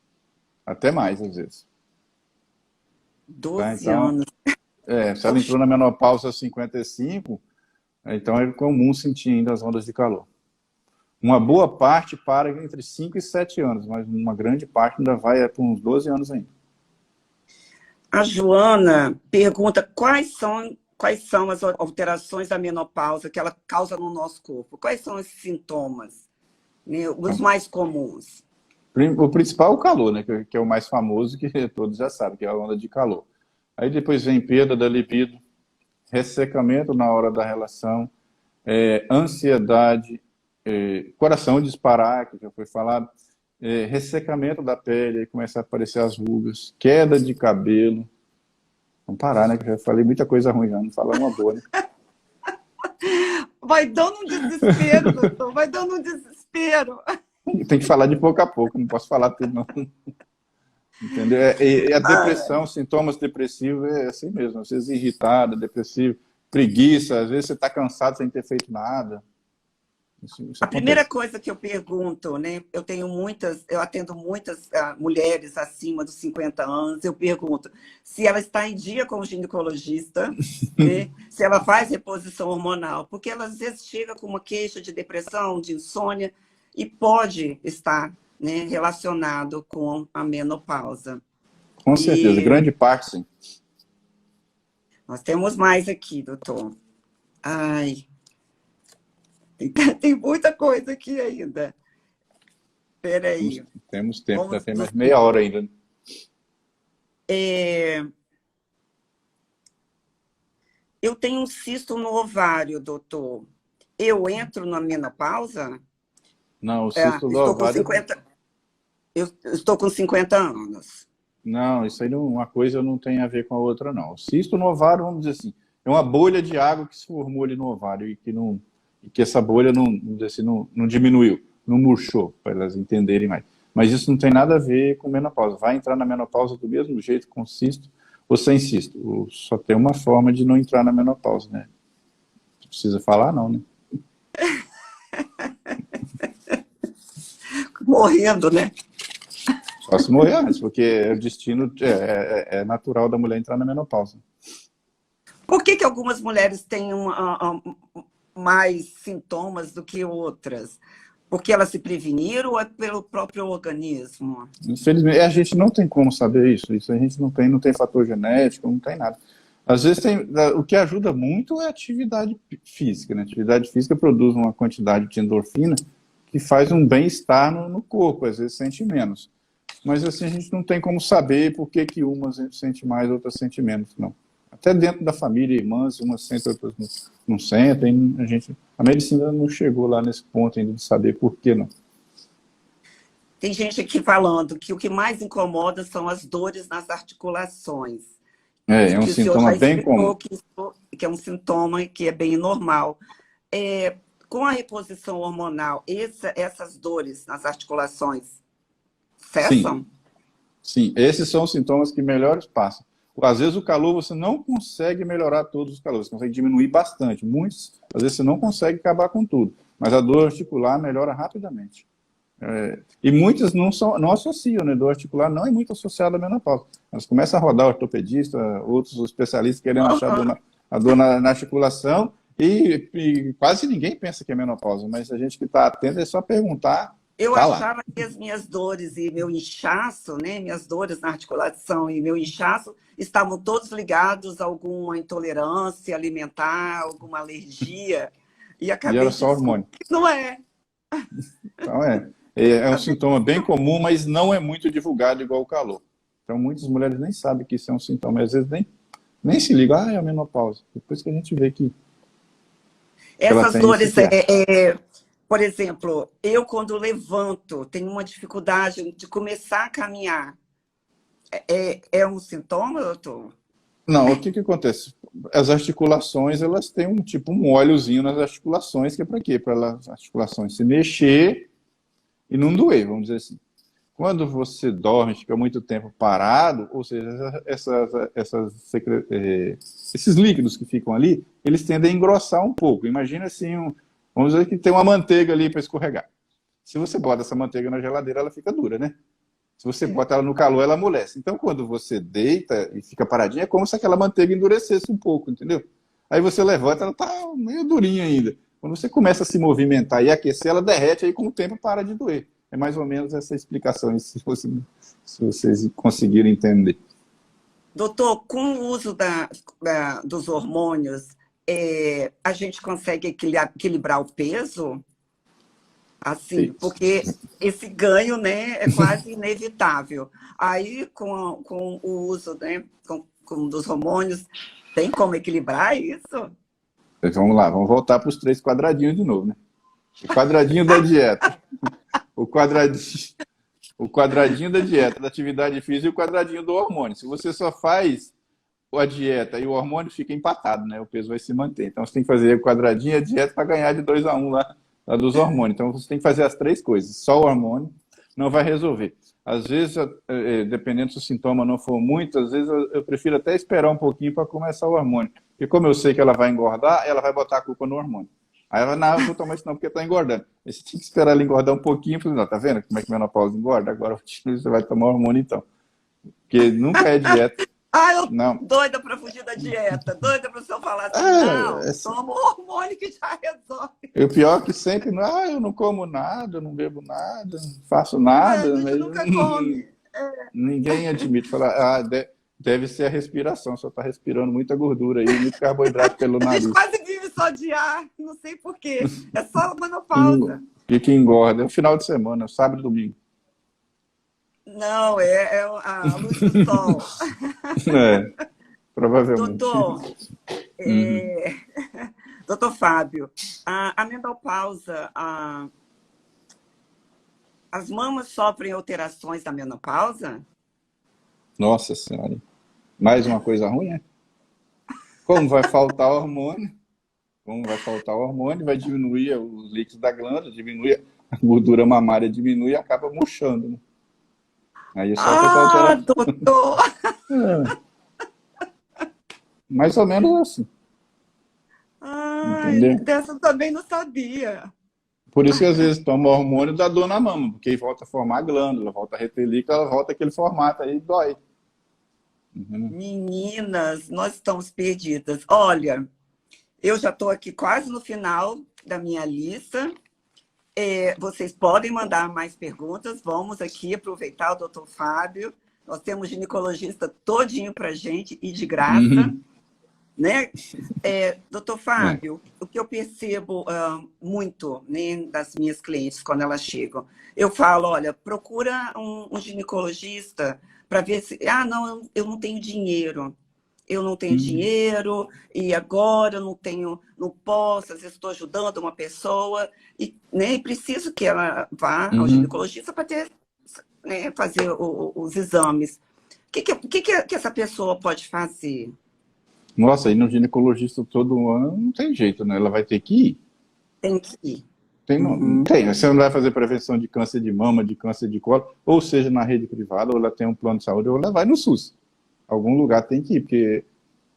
Até mais, às vezes. 12 Então, anos. se ela entrou na menopausa aos 55, então é comum sentir ainda as ondas de calor. Uma boa parte para entre 5 e 7 anos, mas uma grande parte ainda vai por uns 12 anos ainda. A Joana pergunta quais são as alterações da menopausa que ela causa no nosso corpo. Quais são esses sintomas, né, os mais comuns? O principal é o calor, né, que é o mais famoso, que todos já sabem, que é a onda de calor. Aí depois vem perda da libido, ressecamento na hora da relação, ansiedade, coração disparar, que já foi falado, ressecamento da pele, aí começa a aparecer as rugas, queda de cabelo. Vamos parar, né? Que eu já falei muita coisa ruim, já não falar uma boa, né? Vai dando um desespero, doutor, vai dando um desespero. Tem que falar de pouco a pouco, não posso falar tudo, não. Entendeu? E a depressão, sintomas depressivos é assim mesmo, às vezes irritado, depressivo, preguiça, às vezes você está cansado sem ter feito nada. Isso A primeira acontece. coisa que eu pergunto, né? Eu atendo muitas mulheres acima dos 50 anos, eu pergunto se ela está em dia com o ginecologista, né? Se ela faz reposição hormonal, porque ela às vezes chega com uma queixa de depressão, de insônia, e pode estar, né, relacionado com a menopausa. Com certeza, grande parte, sim. Nós temos mais aqui, doutor. Ai, tem muita coisa aqui ainda. Espera aí. Temos tempo, já tem mais meia hora ainda. Eu tenho um cisto no ovário, doutor. Eu entro na menopausa? Não, o cisto do ovário... Eu estou com 50 anos. Não, isso aí uma coisa não tem a ver com a outra, não. O cisto no ovário, vamos dizer assim, é uma bolha de água que se formou ali no ovário e que essa bolha não diminuiu, não murchou, para elas entenderem mais. Mas isso não tem nada a ver com menopausa. Vai entrar na menopausa do mesmo jeito, com cisto ou sem cisto. Só tem uma forma de não entrar na menopausa, né? Não precisa falar, não, né? Morrendo, né? Só se morrer antes, porque o destino é natural da mulher entrar na menopausa. Por que algumas mulheres têm mais sintomas do que outras? Porque elas se preveniram ou é pelo próprio organismo? Infelizmente, a gente não tem como saber isso. Isso a gente não tem fator genético, não tem nada. Às vezes o que ajuda muito é a atividade física, né? A atividade física produz uma quantidade de endorfina que faz um bem-estar no corpo, às vezes sente menos. Mas assim, a gente não tem como saber por que umas sente mais, outras sente menos, não. Até dentro da família, irmãs, umas sentem, outras não sentem. A medicina não chegou lá nesse ponto ainda de saber por que não. Tem gente aqui falando que o que mais incomoda são as dores nas articulações. É um sintoma bem comum. Que é um sintoma que é bem normal. Com a reposição hormonal, essas dores nas articulações cessam? Sim, esses são os sintomas que melhores passam. Às vezes o calor você não consegue melhorar todos os calores, você consegue diminuir bastante. Muitos, às vezes você não consegue acabar com tudo, mas a dor articular melhora rapidamente. E muitas não associam, né? Dor articular não é muito associada à menopausa. Elas começam a rodar ortopedista, outros especialistas querendo achar a dor na articulação e quase ninguém pensa que é menopausa, mas a gente que está atento é só perguntar. Eu achava que as minhas dores e meu inchaço, né, minhas dores na articulação e meu inchaço estavam todos ligados a alguma intolerância alimentar, alguma alergia. E acabei era só hormônio. Não é. Então É um sintoma bem comum, mas não é muito divulgado igual o calor. Então, muitas mulheres nem sabem que isso é um sintoma, e às vezes nem se ligam, é a menopausa. Depois que a gente vê que ela Essas tem esse dores, QA. por exemplo, eu quando levanto, tenho uma dificuldade de começar a caminhar. É um sintoma, doutor? Não, o que que acontece? As articulações, elas têm um óleozinho nas articulações, que é para quê? Para as articulações se mexer e não doer, vamos dizer assim. Quando você dorme, fica muito tempo parado, ou seja, esses líquidos que ficam ali, eles tendem a engrossar um pouco. Imagina assim, vamos dizer que tem uma manteiga ali para escorregar. Se você bota essa manteiga na geladeira, ela fica dura, né? Se você bota ela no calor, ela amolece. Então, quando você deita e fica paradinha, é como se aquela manteiga endurecesse um pouco, entendeu? Aí você levanta, ela tá meio durinha ainda. Quando você começa a se movimentar e aquecer, ela derrete, aí com o tempo para de doer. É mais ou menos essa explicação, se vocês conseguirem entender. Doutor, com o uso dos hormônios, a gente consegue equilibrar o peso? Assim, porque esse ganho, né, é quase inevitável. Aí, com o uso, né, dos hormônios, tem como equilibrar isso? Então, vamos lá, vamos voltar para os 3 quadradinhos de novo, né? O quadradinho da dieta, o quadradinho, o quadradinho da dieta, da atividade física e o quadradinho do hormônio. Se você só faz a dieta e o hormônio, fica empatado, né? O peso vai se manter. Então você tem que fazer o quadradinho e a dieta para ganhar de 2-1 lá dos hormônios. Então você tem que fazer as 3 coisas. Só o hormônio não vai resolver. Às vezes, dependendo se o sintoma não for muito, às vezes eu prefiro até esperar um pouquinho para começar o hormônio. Porque como eu sei que ela vai engordar, ela vai botar a culpa no hormônio. Aí ela, não, eu vou tomar isso não, porque está engordando. Aí você tem que esperar ela engordar um pouquinho. Não, tá vendo como é que a menopausa engorda? Agora você vai tomar hormônio então. Porque nunca é dieta. Ah, eu Não. doida para fugir da dieta, doida para o senhor falar assim, É, não, toma o hormônio que já resolve. e o pior é que sempre, eu não como nada, não bebo nada, não faço nada, A gente mas nunca come. ninguém admite. Falar, deve ser a respiração, só está respirando muita gordura aí, muito carboidrato pelo A gente nariz. quase vive só de ar, não sei por quê. É só menopausa. E que engorda, é o final de semana, sábado e domingo. Não, é a luz do sol. É, provavelmente. Doutor, Uhum. é, doutor Fábio, a menopausa, as mamas sofrem alterações da menopausa? Nossa Senhora, mais uma coisa ruim, é? Como vai faltar hormônio? Como vai faltar hormônio, vai diminuir os líquidos da glândula, diminui a gordura mamária, diminui e acaba murchando, né? Aí só que essa Ah, alteração. doutor! É, mais ou menos assim, Ai, entendeu? dessa eu também não sabia. Por isso que às vezes toma hormônio dá dor na mama, porque aí volta a formar a glândula, volta a reter líquido, ela volta aquele formato aí dói. Uhum. Meninas, nós estamos perdidas. Olha, eu já estou aqui quase no final da minha lista. Vocês podem mandar mais perguntas. Vamos aqui aproveitar o doutor Fábio. Nós temos ginecologista todinho para gente e de graça. Uhum. Né? Doutor É. Fábio, o que eu percebo muito, né, das minhas clientes quando elas chegam, eu falo, olha, procura um ginecologista para ver se... Ah, não, eu não tenho dinheiro. Eu não tenho Uhum. dinheiro e agora eu não tenho, não posso, às vezes estou ajudando uma pessoa e né, preciso que ela vá ao Uhum. ginecologista para ter, né, fazer os exames. O que essa pessoa pode fazer? Nossa, aí no ginecologista todo ano não tem jeito, né? Ela vai ter que ir. Tem que ir. Tem, não Uhum. tem. Você não vai fazer prevenção de câncer de mama, de câncer de colo, ou seja, na rede privada, ou ela tem um plano de saúde, ou ela vai no SUS. Algum lugar tem que ir, porque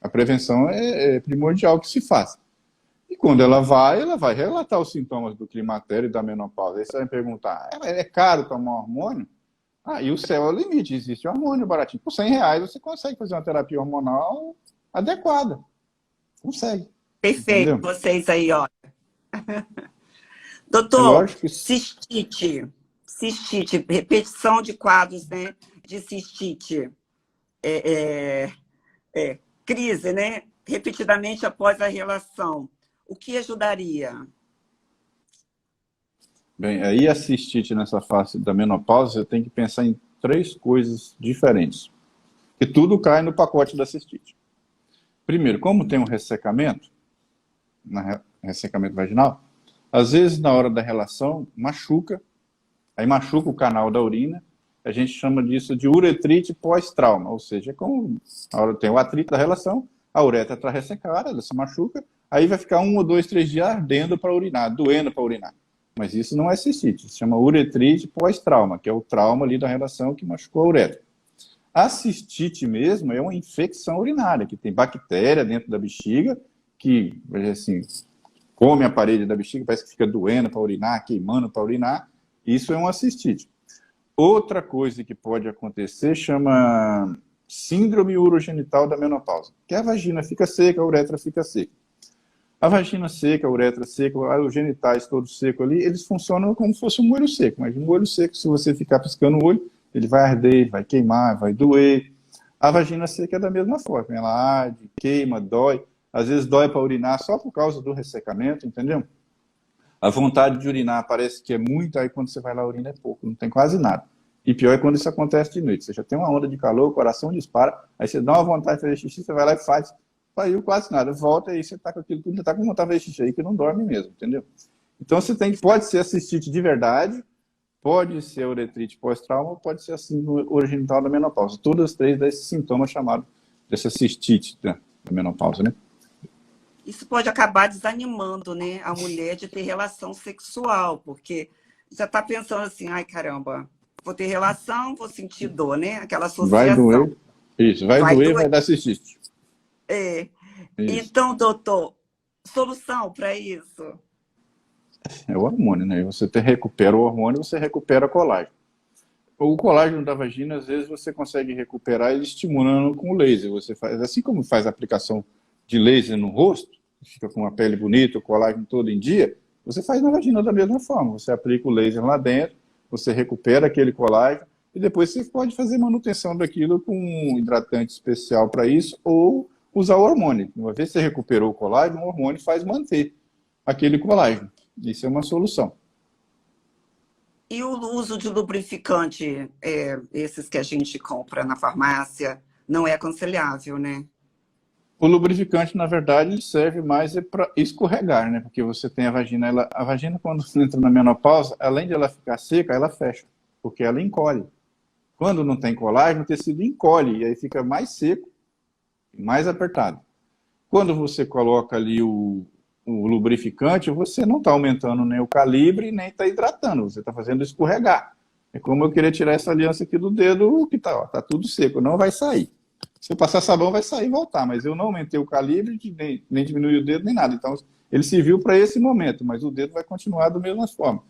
a prevenção é primordial que se faça. E quando ela vai relatar os sintomas do climatério e da menopausa. Aí você vai me perguntar, é caro tomar hormônio? Ah, e o céu é o limite, existe hormônio baratinho. Por R$ 100 você consegue fazer uma terapia hormonal adequada. Consegue, Perfeito, entendeu? vocês aí, ó. É Doutor, lógico que cistite, repetição de quadros, né, de cistite, é, é, crise, né, repetidamente após a relação. O que ajudaria? Bem, aí a cistite nessa fase da menopausa, você tem que pensar em três coisas diferentes. E tudo cai no pacote da cistite. Primeiro, como tem um ressecamento, ressecamento vaginal, às vezes na hora da relação machuca, aí machuca o canal da urina, a gente chama disso de uretrite pós-trauma, ou seja, como a hora tem o atrito da relação, a uretra está ressecada, ela se machuca, aí vai ficar 1 ou 2, 3 dias ardendo para urinar, doendo para urinar. Mas isso não é cistite, se chama uretrite pós-trauma, que é o trauma ali da relação que machucou a uretra. A cistite mesmo é uma infecção urinária, que tem bactéria dentro da bexiga, que, assim, come a parede da bexiga, parece que fica doendo para urinar, queimando para urinar. Isso é uma cistite. Outra coisa que pode acontecer chama síndrome urogenital da menopausa, que a vagina fica seca, a uretra fica seca. A vagina seca, a uretra seca, os genitais todos secos ali, eles funcionam como se fosse um molho seco. Mas um molho seco, se você ficar piscando o olho, ele vai arder, vai queimar, vai doer. A vagina seca é da mesma forma, ela arde, queima, dói. Às vezes dói para urinar só por causa do ressecamento, entendeu? A vontade de urinar parece que é muito, aí quando você vai lá urina é pouco, não tem quase nada. E pior é quando isso acontece de noite. Você já tem uma onda de calor, o coração dispara, aí você dá uma vontade de fazer xixi, você vai lá e faz, saiu quase nada. Volta e aí você tá com aquilo tudo, você tá com vontade de fazer xixi aí que não dorme mesmo, entendeu? Então você tem, pode ser a cistite de verdade, pode ser a uretrite pós-trauma, pode ser a síndrome urogenital da menopausa. Todas as três desses sintomas chamados dessa cistite da menopausa, né? Isso pode acabar desanimando, né, a mulher de ter relação sexual, porque já está pensando assim, ai caramba, vou ter relação, vou sentir dor, né? Aquela Vai associação. doer, isso, vai Vai doer, doer. vai dar cistite. É. Isso. Então, doutor, solução para isso? É o hormônio, né? Você recupera o hormônio, você recupera colágeno. O colágeno da vagina, às vezes, você consegue recuperar ele estimulando com o laser. Você faz, assim como faz a aplicação de laser no rosto, fica com a pele bonita, o colágeno todo em dia, você faz na vagina da mesma forma. Você aplica o laser lá dentro, você recupera aquele colágeno e depois você pode fazer manutenção daquilo com um hidratante especial para isso ou usar o hormônio. Uma vez que você recuperou o colágeno, o hormônio faz manter aquele colágeno. Isso é uma solução. E o uso de lubrificante, esses que a gente compra na farmácia, não é aconselhável, né? O lubrificante, na verdade, ele serve mais para escorregar, né? Porque você tem a vagina, a vagina quando entra na menopausa, além de ela ficar seca, ela fecha, porque ela encolhe. Quando não tem colágeno, o tecido encolhe e aí fica mais seco, mais apertado. Quando você coloca ali o lubrificante, você não está aumentando nem o calibre, nem está hidratando, você está fazendo escorregar. É como eu querer tirar essa aliança aqui do dedo, que tá tudo seco, não vai sair. Se eu passar sabão, vai sair e voltar, mas eu não aumentei o calibre, nem diminui o dedo, nem nada. Então, ele serviu para esse momento, mas o dedo vai continuar da mesma forma.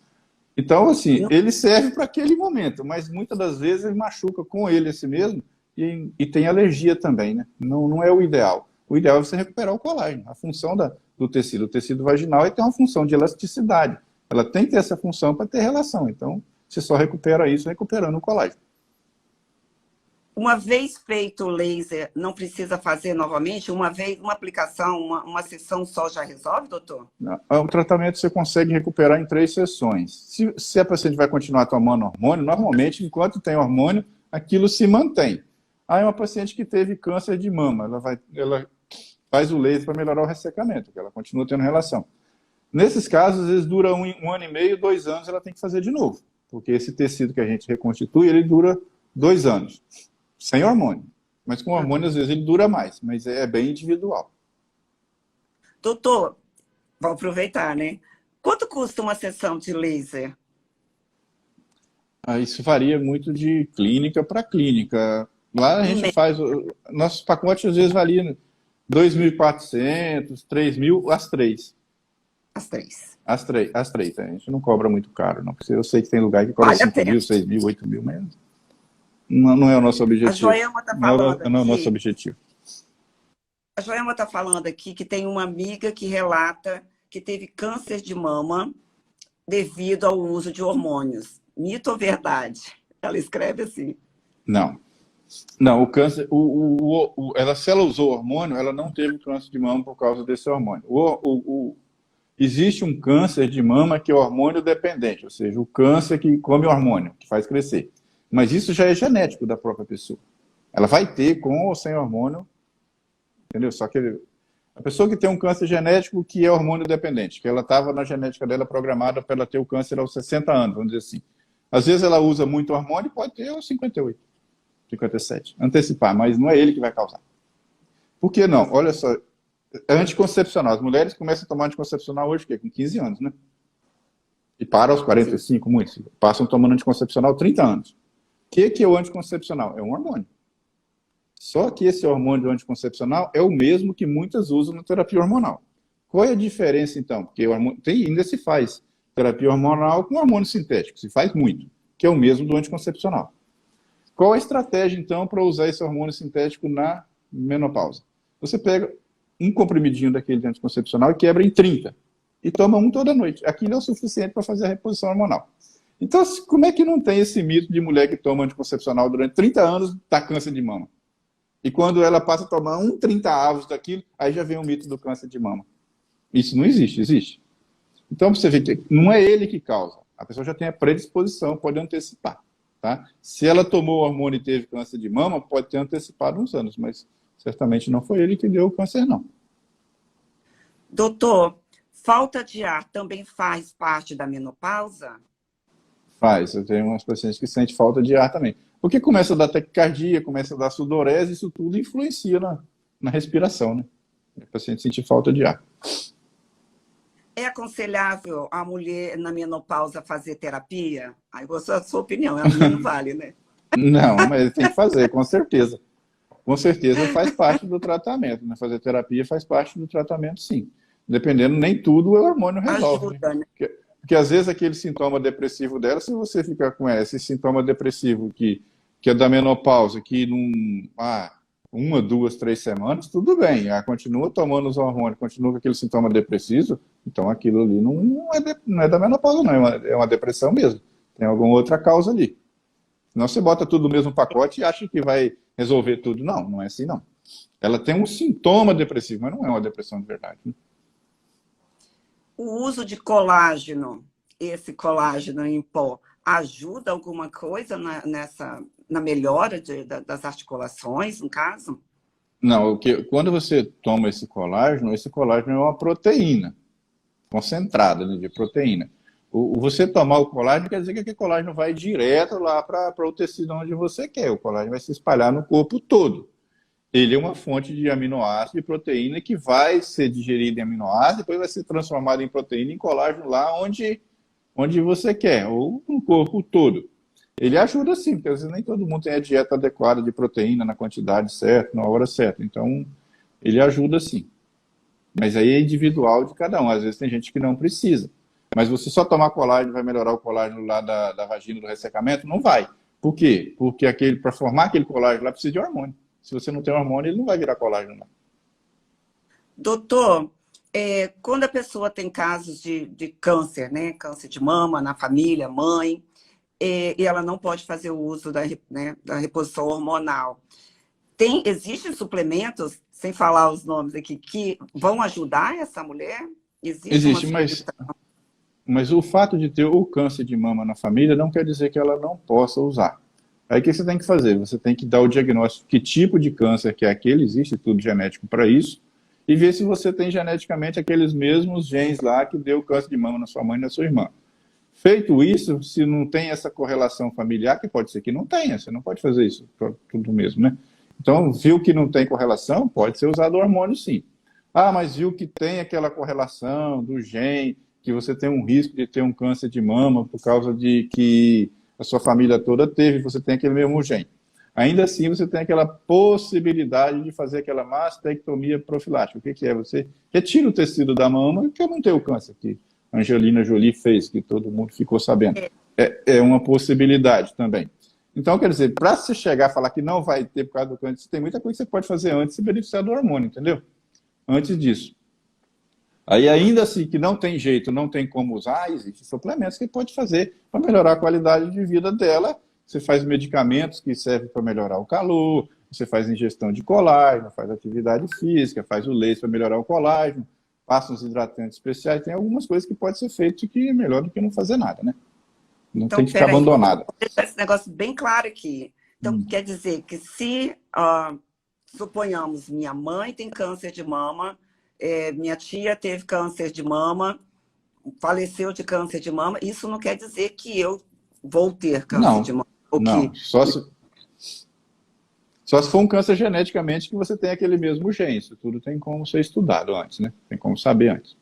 Então, assim, ele serve para aquele momento, mas muitas das vezes ele machuca com ele esse mesmo e tem alergia também, né? Não é o ideal. O ideal é você recuperar o colágeno. A função do tecido, o tecido vaginal, ele tem uma função de elasticidade. Ela tem que ter essa função para ter relação. Então, você só recupera isso recuperando o colágeno. Uma vez feito o laser, não precisa fazer novamente? Uma vez, uma aplicação, uma sessão só já resolve, doutor? O tratamento você consegue recuperar em 3 sessões. Se a paciente vai continuar tomando hormônio, normalmente, enquanto tem hormônio, aquilo se mantém. Aí uma paciente que teve câncer de mama, ela faz o laser para melhorar o ressecamento, porque ela continua tendo relação. Nesses casos, às vezes dura 1 ano e meio, 2 anos, ela tem que fazer de novo, porque esse tecido que a gente reconstitui, ele dura 2 anos. Sem hormônio. Mas com hormônio, às vezes, ele dura mais. Mas é bem individual. Doutor, vou aproveitar, né? Quanto custa uma sessão de laser? Isso varia muito de clínica para clínica. Lá a gente faz... Nossos pacotes, às vezes, variam 2.400, 3.000, as 3. As 3. As três. A gente não cobra muito caro, não. Porque eu sei que tem lugar que cobra 5.000, 6.000, 8.000, mas... Não é o nosso objetivo. A Joelma está falando não é o nosso objetivo. A Joelma está falando aqui que tem uma amiga que relata que teve câncer de mama devido ao uso de hormônios. Mito ou verdade? Ela escreve assim. Não, o câncer... se ela usou hormônio, ela não teve câncer de mama por causa desse hormônio. Existe um câncer de mama que é hormônio dependente, ou seja, o câncer que come hormônio, que faz crescer. Mas isso já é genético da própria pessoa. Ela vai ter com ou sem hormônio, entendeu? Só que a pessoa que tem um câncer genético que é hormônio dependente, que ela estava na genética dela programada para ela ter o câncer aos 60 anos, vamos dizer assim. Às vezes ela usa muito hormônio, pode ter aos 58, 57, antecipar, mas não é ele que vai causar. Por que não? Olha só, é anticoncepcional. As mulheres começam a tomar anticoncepcional hoje, com 15 anos, né? E para aos 45, muitos. Passam tomando anticoncepcional 30 anos. O que é o anticoncepcional? É um hormônio. Só que esse hormônio do anticoncepcional é o mesmo que muitas usam na terapia hormonal. Qual é a diferença, então? Porque ainda se faz terapia hormonal com hormônio sintético, se faz muito, que é o mesmo do anticoncepcional. Qual a estratégia, então, para usar esse hormônio sintético na menopausa? Você pega um comprimidinho daquele de anticoncepcional e quebra em 30. E toma um toda noite. Aquilo é o suficiente para fazer a reposição hormonal. Então, como é que não tem esse mito de mulher que toma anticoncepcional durante 30 anos, tá câncer de mama? E quando ela passa a tomar 30 avos daquilo, aí já vem o mito do câncer de mama. Isso não existe, existe. Então, você vê que não é ele que causa. A pessoa já tem a predisposição, pode antecipar. Tá? Se ela tomou o hormônio e teve câncer de mama, pode ter antecipado uns anos, mas certamente não foi ele que deu o câncer, não. Doutor, falta de ar também faz parte da menopausa? Faz. Eu tenho umas pacientes que sentem falta de ar também. Porque começa a dar taquicardia, começa a dar sudorese, isso tudo influencia na respiração, né? O paciente sentir falta de ar. É aconselhável a mulher na menopausa fazer terapia? Aí você, a sua opinião, a minha não vale, né? Não, mas tem que fazer, com certeza. Com certeza faz parte do tratamento, né? Fazer terapia faz parte do tratamento, sim. Dependendo, nem tudo o hormônio resolve. Ajuda, né? Porque às vezes aquele sintoma depressivo dela, se você ficar com esse sintoma depressivo que é da menopausa, que não... 1, 2, 3 semanas, tudo bem. Continua tomando os hormônios, continua com aquele sintoma depressivo, então aquilo ali não é da menopausa, não. É uma depressão mesmo. Tem alguma outra causa ali. Senão você bota tudo no mesmo pacote e acha que vai resolver tudo. Não, não é assim, não. Ela tem um sintoma depressivo, mas não é uma depressão de verdade. Né? O uso de colágeno, esse colágeno em pó, ajuda alguma coisa na melhora das articulações, no caso? Não, quando você toma esse colágeno é uma proteína concentrada, né, de proteína. Você tomar o colágeno quer dizer que aquele colágeno vai direto lá para o tecido onde você quer. O colágeno vai se espalhar no corpo todo. Ele é uma fonte de aminoácido e proteína que vai ser digerida em aminoácido, depois vai ser transformado em proteína e em colágeno lá onde você quer, ou no corpo todo. Ele ajuda sim, porque às vezes nem todo mundo tem a dieta adequada de proteína na quantidade certa, na hora certa. Então, ele ajuda sim. Mas aí é individual de cada um. Às vezes tem gente que não precisa. Mas você só tomar colágeno vai melhorar o colágeno lá da vagina do ressecamento? Não vai. Por quê? Porque para formar aquele colágeno lá precisa de hormônio. Se você não tem hormônio, ele não vai virar colágeno lá. Doutor, quando a pessoa tem casos de câncer, né? Câncer de mama na família, mãe, e ela não pode fazer o uso da reposição hormonal. Existem suplementos, sem falar os nomes aqui, que vão ajudar essa mulher? Existe, mas o fato de ter o câncer de mama na família não quer dizer que ela não possa usar. Aí o que você tem que fazer? Você tem que dar o diagnóstico, que tipo de câncer que é aquele, existe tudo genético para isso, e ver se você tem geneticamente aqueles mesmos genes lá que deu câncer de mama na sua mãe e na sua irmã. Feito isso, se não tem essa correlação familiar, que pode ser que não tenha, você não pode fazer isso para tudo mesmo, né? Então, viu que não tem correlação, pode ser usado o hormônio sim. Mas viu que tem aquela correlação do gene, que você tem um risco de ter um câncer de mama por causa de que a sua família toda teve, você tem aquele mesmo gene. Ainda assim, você tem aquela possibilidade de fazer aquela mastectomia profilática. O que é? Você retira o tecido da mama, que eu não tenho o câncer que a Angelina Jolie fez, que todo mundo ficou sabendo. É uma possibilidade também. Então, quer dizer, para se chegar a falar que não vai ter por causa do câncer, tem muita coisa que você pode fazer antes de se beneficiar do hormônio, entendeu? Antes disso. Aí, ainda assim, que não tem jeito, não tem como usar, existem suplementos que pode fazer para melhorar a qualidade de vida dela. Você faz medicamentos que servem para melhorar o calor, você faz ingestão de colágeno, faz atividade física, faz o leite para melhorar o colágeno, passa uns hidratantes especiais, tem algumas coisas que pode ser feito que é melhor do que não fazer nada, né? Não Então, tem que ficar peraí, abandonada. vou deixar esse negócio bem claro aqui. Então, Hum. quer dizer que se, suponhamos, minha mãe tem câncer de mama, minha tia teve câncer de mama, faleceu de câncer de mama, isso não quer dizer que eu vou ter câncer de Não, mama. Ou que... não. Só se for um câncer geneticamente que você tem aquele mesmo gene. Isso tudo tem como ser estudado antes, né? Tem como saber antes.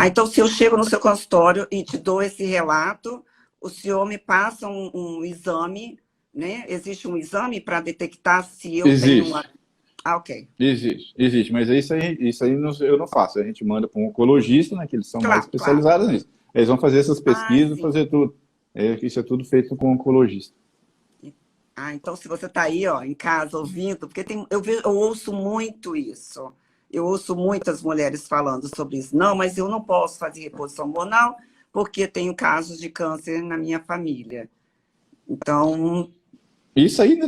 Então, se eu chego no seu consultório e te dou esse relato, o senhor me passa um exame, né? Existe um exame para detectar se eu tenho uma... Existe, Ah, ok. existe. Mas isso aí eu não faço. A gente manda para um oncologista, né? Que eles são mais Claro, claro. especializados nisso. Eles vão fazer essas Ah, pesquisas, sim. fazer tudo. Isso é tudo feito com o oncologista. Então, se você está aí, ó, em casa, ouvindo, porque eu ouço muito isso. Eu ouço muitas mulheres falando sobre isso. Não, mas eu não posso fazer reposição hormonal porque tenho casos de câncer na minha família. Então, Isso aí ainda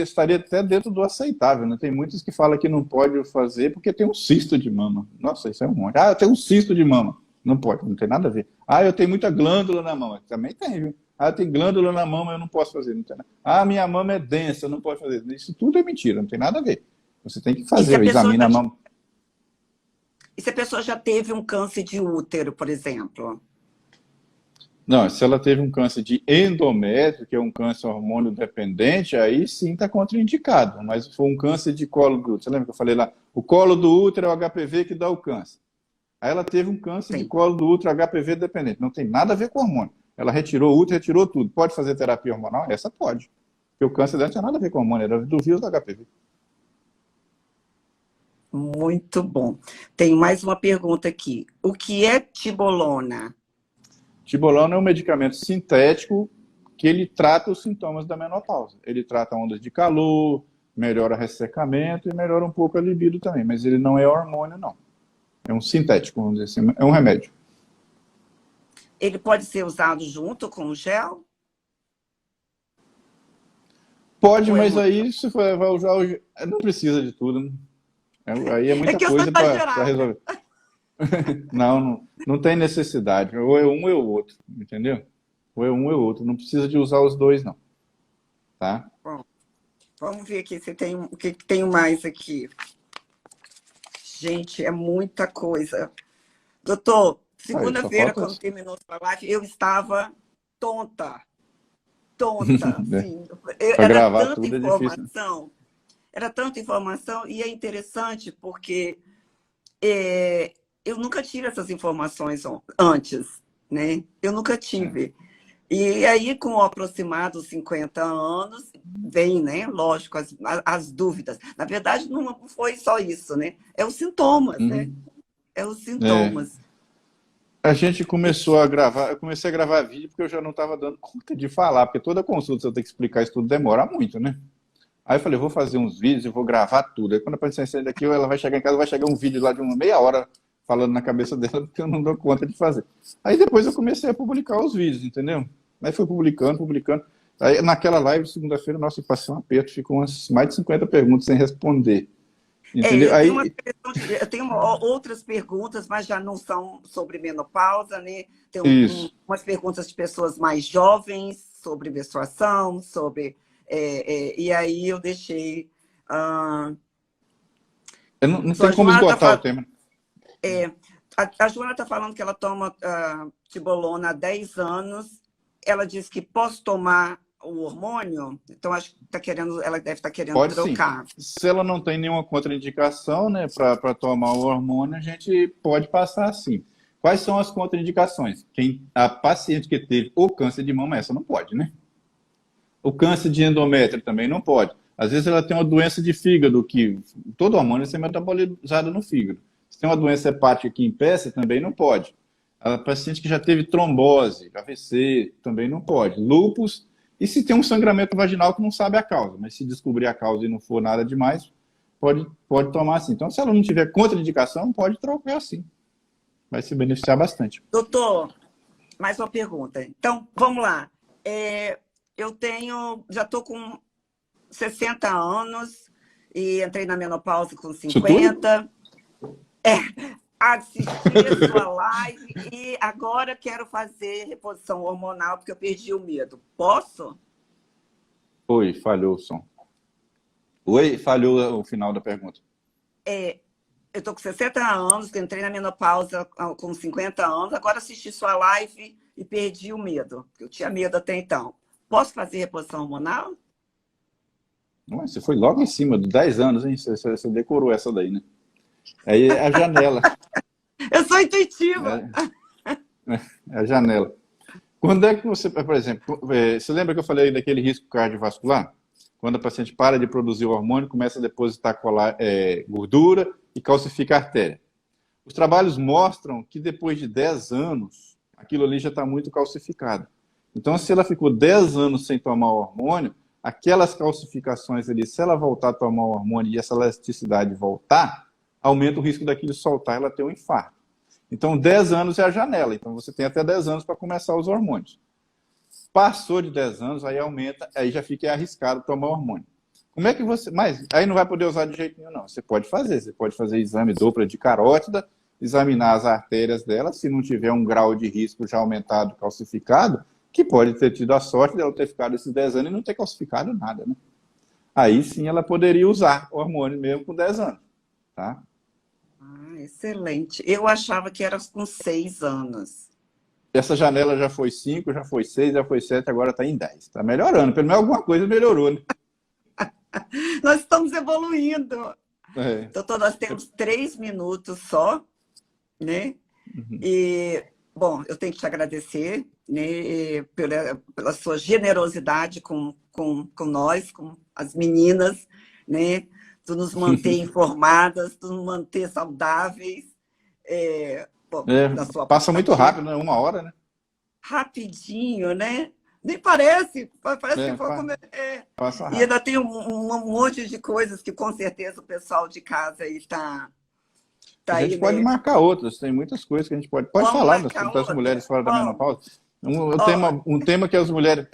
estaria até dentro do aceitável, né? Tem muitos que falam que não pode fazer porque tem um cisto de mama. Nossa, isso é um monte. Ah, eu tenho um cisto de mama. Não pode, não tem nada a ver. Ah, eu tenho muita glândula na mama. Também tem, viu? Ah, eu tenho glândula na mama, eu não posso fazer. Não tem nada. Ah, minha mama é densa, eu não posso fazer. Isso tudo é mentira, não tem nada a ver. Você tem que e se fazer, a pessoa examina já, a mama. e se a pessoa já teve um câncer de útero, por exemplo? Não, se ela teve um câncer de endométrio, que é um câncer hormônio dependente, aí sim está contraindicado. Mas se for um câncer de colo do útero, você lembra que eu falei lá? O colo do útero é o HPV que dá o câncer. Aí ela teve um câncer de Sim. colo do útero HPV dependente. Não tem nada a ver com hormônio. Ela retirou o útero, retirou tudo. Pode fazer terapia hormonal? Essa pode. Porque o câncer dela não tinha nada a ver com hormônio, era do vírus do HPV. Muito bom. Tem mais uma pergunta aqui. O que é tibolona? Tibolona é um medicamento sintético que ele trata os sintomas da menopausa. Ele trata ondas de calor, melhora ressecamento e melhora um pouco a libido também, mas ele não é hormônio, não. É um sintético, vamos dizer assim, é um remédio. Ele pode ser usado junto com o gel? Pode, Ou é mas muito... aí se for, vai usar não precisa de tudo, né? Aí é É muita que eu sou coisa para exagerada. resolver. Não tem necessidade. Ou é um ou é o outro, entendeu? Ou é um ou é o outro. Não precisa de usar os dois, não. Tá? Bom, vamos ver aqui se tem o que tem mais aqui. Gente, é muita coisa. Doutor, Aí, só segunda-feira, falta quando isso. terminou a live, eu estava tonta. Tonta, assim. Para Era gravar tanta tudo é difícil. informação. Era tanta informação e é interessante porque eu nunca tive essas informações antes, né? Eu nunca É. tive. E aí, com o aproximado dos 50 anos, vem, né? Lógico, as dúvidas. Na verdade, não foi só isso, né? É os sintomas, né? Uhum. É os É. sintomas. A gente começou a gravar, eu comecei a gravar vídeo porque eu já não estava dando conta de falar, porque toda consulta, se eu tenho que explicar isso tudo, demora muito, né? Aí eu falei, vou fazer uns vídeos e vou gravar tudo. Aí quando a paciente sair daqui, ela vai chegar em casa, vai chegar um vídeo lá de uma meia hora falando na cabeça dela, porque eu não dou conta de fazer. Aí depois eu comecei a publicar os vídeos, entendeu? Aí fui publicando. Aí naquela live, segunda-feira, nossa, eu passei um aperto, ficou mais de 50 perguntas sem responder. Entendeu? Aí, Eu tenho outras perguntas, mas já não são sobre menopausa, né? Tem isso. umas perguntas de pessoas mais jovens sobre menstruação, sobre... e aí eu deixei... Não a tem como Joana esgotar o está tema. a Joana tá falando que ela toma tibolona há 10 anos. Ela disse que posso tomar o hormônio, então acho que ela deve estar querendo Pode sim. trocar. Se ela não tem nenhuma contraindicação, né, para tomar o hormônio, a gente pode passar sim. Quais são as contraindicações? A paciente que teve o câncer de mama, essa não pode, né? O câncer de endométrio também não pode. Às vezes ela tem uma doença de fígado, que todo hormônio é metabolizado no fígado. Se tem uma doença hepática que impeça, também não pode. A paciente que já teve trombose, AVC, também não pode. Lúpus, e se tem um sangramento vaginal que não sabe a causa, mas se descobrir a causa e não for nada demais, pode tomar assim. Então, se ela não tiver contraindicação, pode trocar assim. Vai se beneficiar bastante. Doutor, mais uma pergunta. Então, vamos lá. Já estou com 60 anos e entrei na menopausa com Isso tudo? 50. assisti a sua live e agora quero fazer reposição hormonal porque eu perdi o medo. Posso? Oi, falhou o som. Oi, falhou o final da pergunta. Eu tô com 60 anos, entrei na menopausa com 50 anos, agora assisti sua live e perdi o medo, porque eu tinha medo até então. Posso fazer reposição hormonal? Você foi logo em cima, de 10 anos, hein? Você decorou essa daí, né? Aí é a janela. Eu sou intuitiva. É a janela. Quando é que você, por exemplo, você lembra que eu falei daquele risco cardiovascular? Quando a paciente para de produzir o hormônio, começa a depositar gordura e calcifica a artéria. Os trabalhos mostram que depois de 10 anos, aquilo ali já está muito calcificado. Então, se ela ficou 10 anos sem tomar o hormônio, aquelas calcificações ali, se ela voltar a tomar o hormônio e essa elasticidade voltar, aumenta o risco daquilo soltar e ela ter um infarto. Então, 10 anos é a janela. Então, você tem até 10 anos para começar os hormônios. Passou de 10 anos, aí aumenta, aí já fica arriscado tomar hormônio. Como é que você... Mas aí não vai poder usar de jeito nenhum, não. Você pode fazer exame Doppler de carótida, examinar as artérias dela, se não tiver um grau de risco já aumentado, calcificado, que pode ter tido a sorte dela ter ficado esses 10 anos e não ter calcificado nada, né? Aí sim ela poderia usar o hormônio mesmo com 10 anos, tá? Excelente. Eu achava que era com 6 anos. Essa janela já foi 5, já foi 6, já foi 7, agora está em 10. Está melhorando, pelo menos alguma coisa melhorou, né? Nós estamos evoluindo. É. Doutor, nós temos 3 minutos só, né? Uhum. E, bom, eu tenho que te agradecer, né, pela sua generosidade com nós, com as meninas, né? Tu nos manter informadas, tu nos manter saudáveis. Bom, na sua passa muito rápido, né? 1 hora, né? Rapidinho, né? Nem parece que foi como... Passa rápido. E ainda tem um monte de coisas que com certeza o pessoal de casa aí está a gente pode marcar outras, tem muitas coisas que a gente pode falar das mulheres fora da menopausa. Um tema que as mulheres,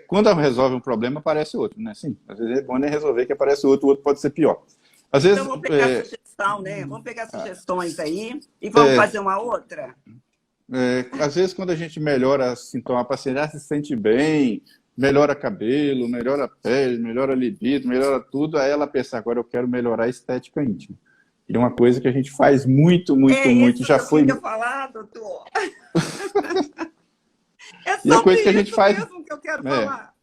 quando ela resolve um problema, aparece outro, né? Sim, às vezes é bom nem resolver que aparece outro pode ser pior. Às vezes, então vamos pegar sugestão, né? Vamos pegar sugestões aí e vamos fazer uma outra. Às vezes, quando a gente melhora sintomas, a paciente se sente bem, melhora cabelo, melhora a pele, melhora a libido, melhora tudo, aí ela pensa, agora eu quero melhorar a estética íntima. E é uma coisa que a gente faz muito. Já foi. Eu falar, doutor. E a coisa que a gente faz mesmo que eu quero falar.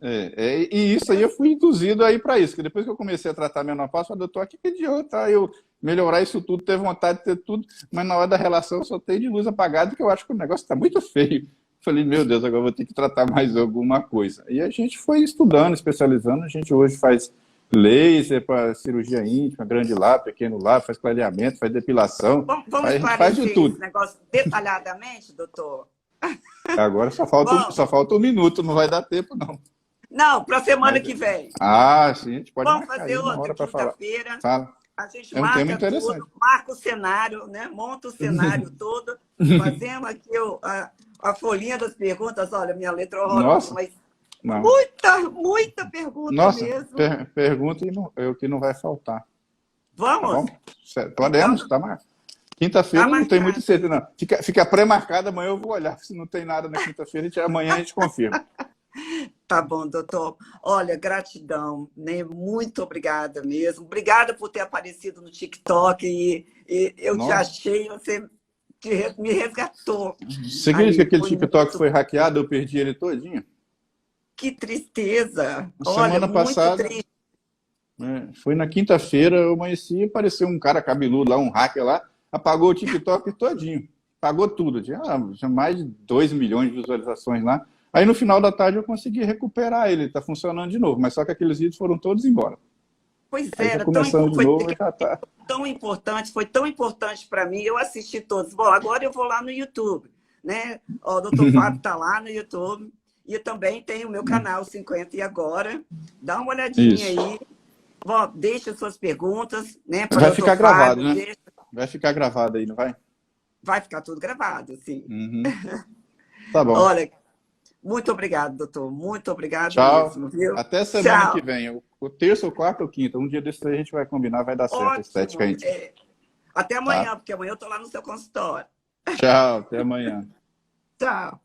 E isso aí eu fui induzido aí para isso, que depois que eu comecei a tratar menopausa, eu falei, doutor, que idiota, eu melhorar isso tudo, ter vontade de ter tudo, mas na hora da relação eu só tenho de luz apagada, que eu acho que o negócio está muito feio. Falei, meu Deus, agora eu vou ter que tratar mais alguma coisa. E a gente foi estudando, especializando, a gente hoje faz laser para cirurgia íntima, grande lábio, pequeno lábio, faz clareamento, faz depilação, vamos faz de tudo. Esse negócio detalhadamente, doutor? Agora só falta 1 minuto, não vai dar tempo, não. Não, para a semana que vem. Sim, a gente pode vamos fazer outra quinta-feira. A gente um tema interessante. tudo, marca o cenário, né? Monta o cenário todo, fazemos aqui a folhinha das perguntas. Olha, minha letra horrorosa, mas muita pergunta mesmo. Pergunta é o que não vai faltar. Vamos? Tá podemos, tá marcado. Quinta-feira não tem muito cedo, não. Fica pré-marcada, amanhã eu vou olhar. Se não tem nada na quinta-feira, amanhã a gente confirma. Tá bom, doutor. Olha, gratidão, né? Muito obrigada mesmo. Obrigada por ter aparecido no TikTok e eu te achei, você me resgatou. Você acredita que aquele TikTok foi hackeado, eu perdi ele todinho? Que tristeza. Semana passada, muito triste. Foi na quinta-feira, eu amanheci e apareceu um cara cabeludo lá, um hacker lá, apagou o TikTok todinho. Pagou tudo. Tinha mais de 2 milhões de visualizações lá. Aí no final da tarde eu consegui recuperar ele, está funcionando de novo, mas só que aqueles vídeos foram todos embora. Pois é, foi tão importante para mim, eu assisti todos. Bom, agora eu vou lá no YouTube, né? O doutor Fábio está lá no YouTube, e também tem o meu canal 50 e Agora. Dá uma olhadinha aí. Bom, deixa suas perguntas, né? Vai ficar gravado, né? Vai ficar gravado aí, não vai? Vai ficar tudo gravado, sim. Tá bom. Olha, muito obrigado, doutor. Muito obrigado mesmo, viu? Até semana que vem. O terça, ou quarta ou quinta. Um dia desses aí a gente vai combinar, vai dar certo a estética íntima. Até tá? amanhã, porque amanhã eu estou lá no seu consultório. Tchau, até amanhã. Tchau.